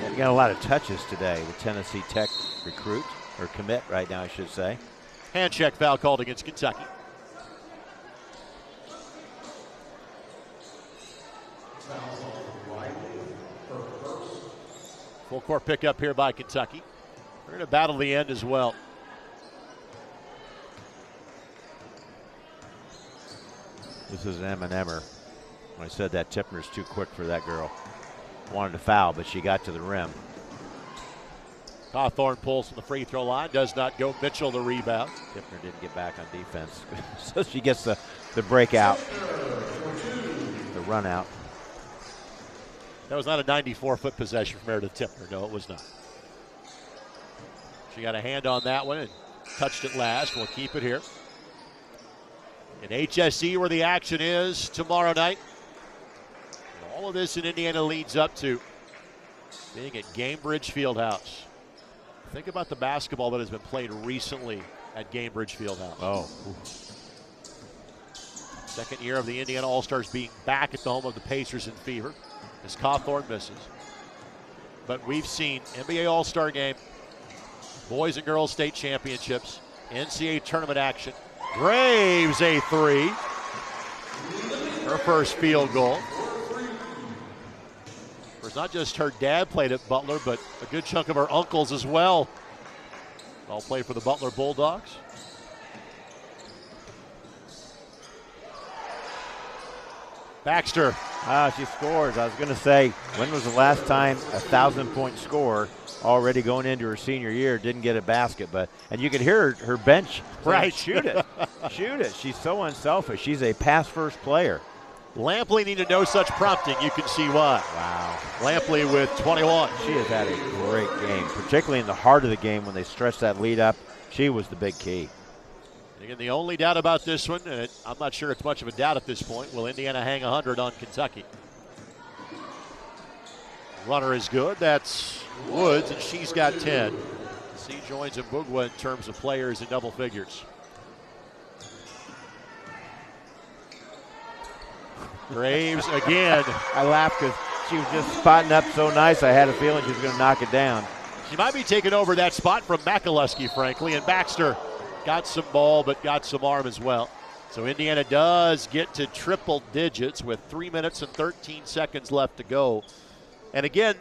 Yeah, he got a lot of touches today, the Tennessee Tech recruit, or commit right now, I should say. Hand check foul called against Kentucky. Full court pickup here by Kentucky. They're going to battle the end as well. This is an M&M'er. When I said that, Tipner's too quick for that girl. Wanted to foul, but she got to the rim. Cawthorn pulls from the free throw line. Does not go. Mitchell the rebound. Tipner didn't get back on defense. So she gets the breakout, the run out. That was not a 94-foot possession from Meredith Tipner. No, it was not. She got a hand on that one and touched it last. We'll keep it here. In HSE, where the action is tomorrow night. And all of this in Indiana leads up to being at Gamebridge Fieldhouse. Think about the basketball that has been played recently at Gamebridge Fieldhouse. Oh. Second year of the Indiana All-Stars being back at the home of the Pacers in fever as Cawthorn misses. But we've seen NBA All-Star game, boys and girls state championships, NCAA tournament action. Graves a 3. Her first field goal. It's not just her dad played at Butler, but a good chunk of her uncles as well. All played for the Butler Bulldogs. Baxter She scores. I was going to say, when was the last time a 1,000-point scorer already going into her senior year didn't get a basket? And you could hear her bench Right. Shoot it. Shoot it. She's so unselfish. She's a pass-first player. Lampley needed no such prompting. You can see why. Wow. Lampley with 21. She has had a great game, particularly in the heart of the game when they stretched that lead up. She was the big key. Again, the only doubt about this one, and I'm not sure it's much of a doubt at this point, will Indiana hang 100 on Kentucky? Runner is good. That's Woods, and she's got 10. She joins Mbugwa in terms of players in double figures. Graves again. I laughed because she was just spotting up so nice. I had a feeling she was going to knock it down. She might be taking over that spot from McAlusky, frankly, and Baxter got some ball but got some arm as well. So Indiana does get to triple digits with 3 minutes and 13 seconds left to go. And again,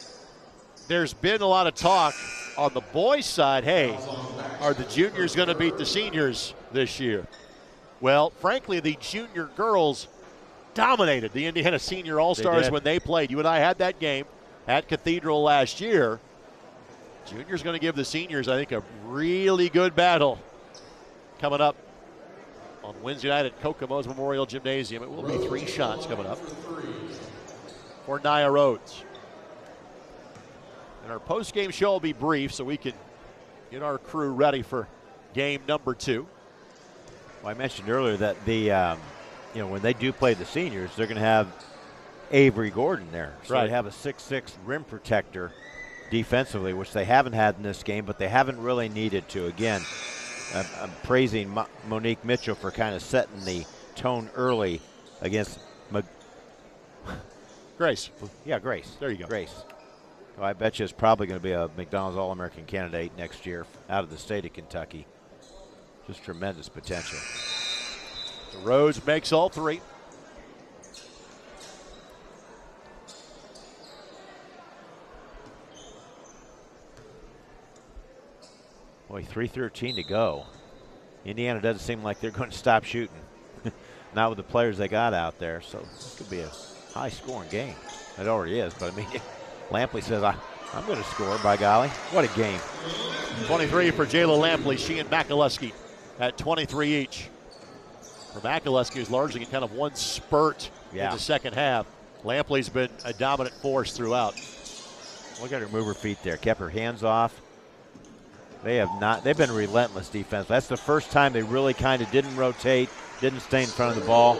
there's been a lot of talk on the boys' side. Hey, are the juniors going to beat the seniors this year? Well, frankly, the junior girls dominated the Indiana Senior All-Stars when they played. You and I had that game at Cathedral last year. Junior's going to give the seniors, I think, a really good battle coming up on Wednesday night at Kokomo's Memorial Gymnasium. It will be 3 shots coming up for Nia Rhodes. And our post-game show will be brief so we can get our crew ready for game number 2. Well, I mentioned earlier that when they do play the seniors, they're going to have Avery Gordon there. So right. They have a 6'6" rim protector defensively, which they haven't had in this game, but they haven't really needed to. Again, I'm praising Monique Mitchell for kind of setting the tone early against Grace. Yeah, Grace. There you go. Grace. Oh, I bet you is probably going to be a McDonald's All-American candidate next year out of the state of Kentucky. Just tremendous potential. Rhodes makes all 3. Boy, 3:13 to go. Indiana doesn't seem like they're going to stop shooting. Not with the players they got out there. So this could be a high-scoring game. It already is, but I mean, Lampley says, I'm going to score, by golly. What a game. 23 for Jayla Lampley. She and McAlusky at 23 each. For McAlusky, who's largely in kind of one spurt in the second half. Lampley's been a dominant force throughout. Look at her move her feet there. Kept her hands off. They've been relentless defense. That's the first time they really kind of didn't rotate, didn't stay in front of the ball.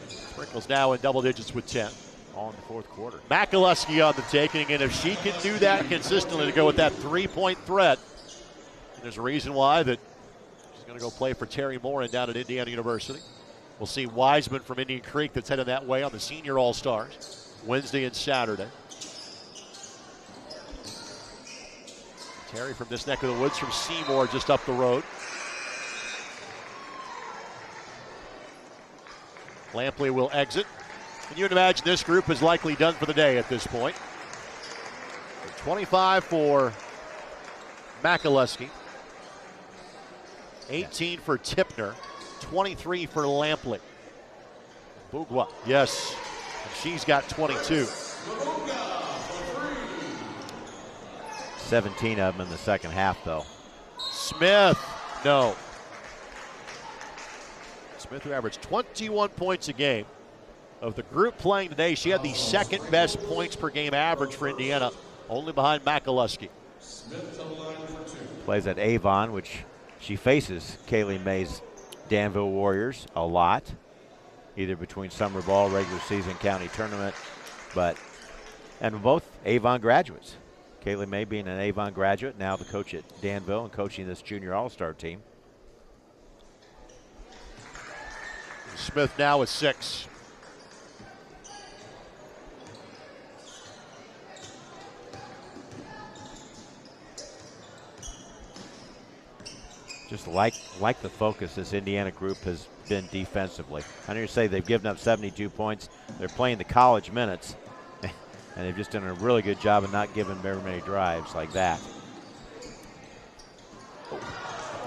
Sprinkles now in double digits with 10. All in the fourth quarter. McAlusky on the taking, and if she can do that consistently to go with that 3-point threat, there's a reason why that she's going to go play for Terry Morin down at Indiana University. We'll see Wiseman from Indian Creek that's headed that way on the Senior All-Stars Wednesday and Saturday. Terry from this neck of the woods from Seymour just up the road. Lampley will exit. And you would imagine this group is likely done for the day at this point. 25 for McAlusky. 18 for Tipner. 23 for Lampley. Mbugwa, yes. And she's got 22. 17 of them in the second half, though. Smith, no. Smith, who averaged 21 points a game. Of the group playing today, she had the second best points per game average for Indiana, only behind McAlusky. Plays at Avon, which she faces Kaylee May's Danville Warriors a lot, either between summer ball, regular season, county tournament, and both Avon graduates. Kaylee May being an Avon graduate, now the coach at Danville and coaching this junior all-star team. Smith now with 6. Just like the focus this Indiana group has been defensively. I know you say they've given up 72 points. They're playing the college minutes, and they've just done a really good job of not giving very many drives like that.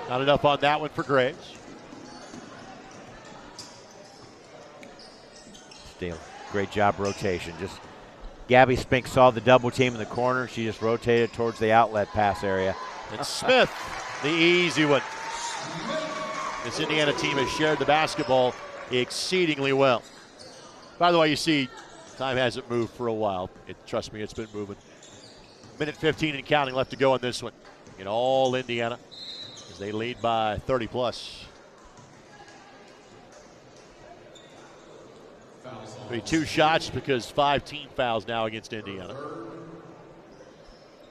Not enough on that one for Graves. steal. Great job rotation. Just Gabby Spink saw the double team in the corner. She just rotated towards the outlet pass area. And Smith, the easy one. This Indiana team has shared the basketball exceedingly well. By the way, you see, time hasn't moved for a while. Trust me, it's been moving. Minute 15 and counting left to go on this one. In all Indiana, as they lead by 30 plus. Be 2 shots because 5 team fouls now against Indiana.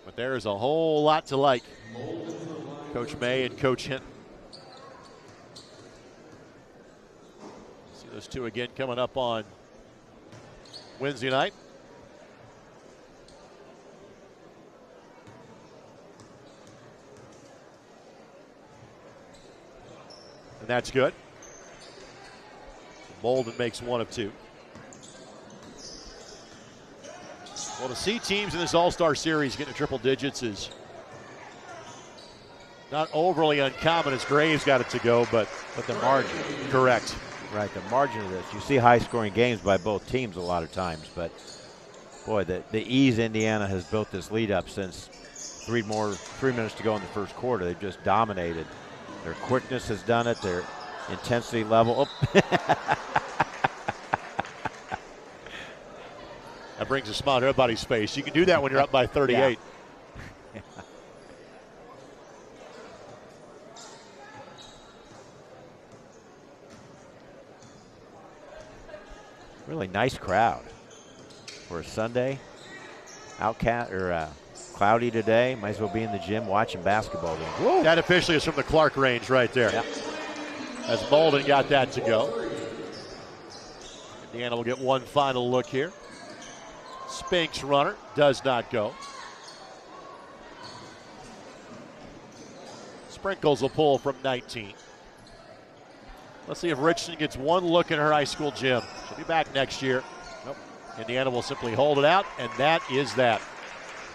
But there is a whole lot to like. Coach May and Coach Hinton. See those two again coming up on Wednesday night. And that's good. Molden makes 1 of 2. Well, to see teams in this All-Star Series getting to triple digits is not overly uncommon, as Graves got it to go, but the margin. Correct. Right, the margin of this. You see high-scoring games by both teams a lot of times, but boy, the ease Indiana has built this lead up since 3 minutes to go in the first quarter. They've just dominated. Their quickness has done it. Their intensity level. Oh. That brings a smile to everybody's face. You can do that when you're up by 38. Yeah. Really nice crowd for a Sunday. Cloudy today. Might as well be in the gym watching basketball games. Whoa. That officially is from the Clark range right there. Yep. As Molden got that to go. Indiana will get one final look here. Spink's runner does not go. Sprinkles will pull from 19. Let's see if Richardson gets one look in her high school gym. She'll be back next year. Nope. Indiana will simply hold it out, and that is that.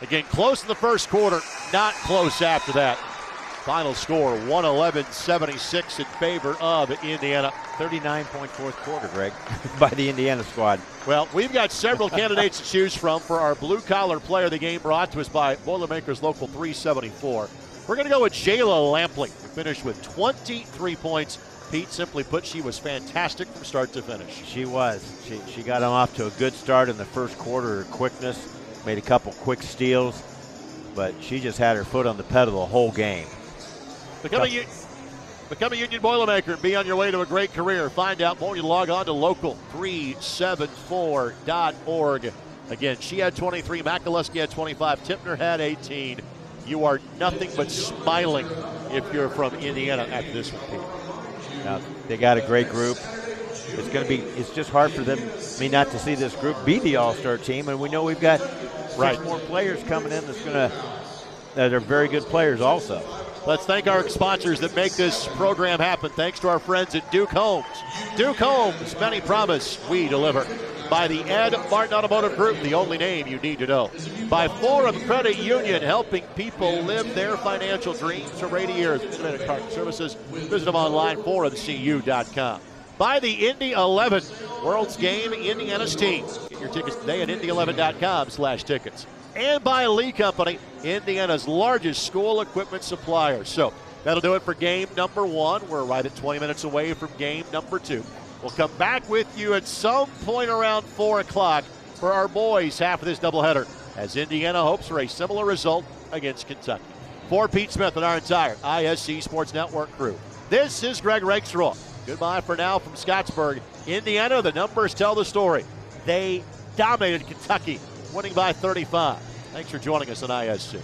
Again, close in the first quarter, not close after that. Final score, 111-76 in favor of Indiana. 39-point fourth quarter, Greg, by the Indiana squad. Well, we've got several candidates to choose from for our blue-collar player of the game, brought to us by Boilermakers Local 374. We're going to go with Jayla Lampley, who finished with 23 points. Pete, simply put, she was fantastic from start to finish. She was. She got them off to a good start in the first quarter. Her quickness, made a couple quick steals, but she just had her foot on the pedal the whole game. Become a Union Boilermaker and be on your way to a great career. Find out more. You log on to local374.org. Again, she had 23. Makaluski had 25. Tipner had 18. You are nothing but smiling if you're from Indiana after this one, Pete. Now, they got a great group. It's just hard for them, not to see this group be the All-Star team, and we know we've got 6 more players coming in that are very good players also. Let's thank our sponsors that make this program happen. Thanks to our friends at Duke Homes. Duke Homes, many promise, we deliver. By the Ed Martin Automotive Group, the only name you need to know. By Forum Credit Union, helping people live their financial dreams for 80 years. Independent Card Services. Visit them online, forumcu.com. By the Indy 11, World's Game, Indiana's team. Get your tickets today at indy11.com/tickets. And by Lee Company, Indiana's largest school equipment supplier. So that'll do it for game number 1. We're right at 20 minutes away from game number 2. We'll come back with you at some point around 4 o'clock for our boys' half of this doubleheader, as Indiana hopes for a similar result against Kentucky. For Pete Smith and our entire ISC Sports Network crew, this is Greg Rakestraw. Goodbye for now from Scottsburg. Indiana, the numbers tell the story. They dominated Kentucky, winning by 35. Thanks for joining us on ISC.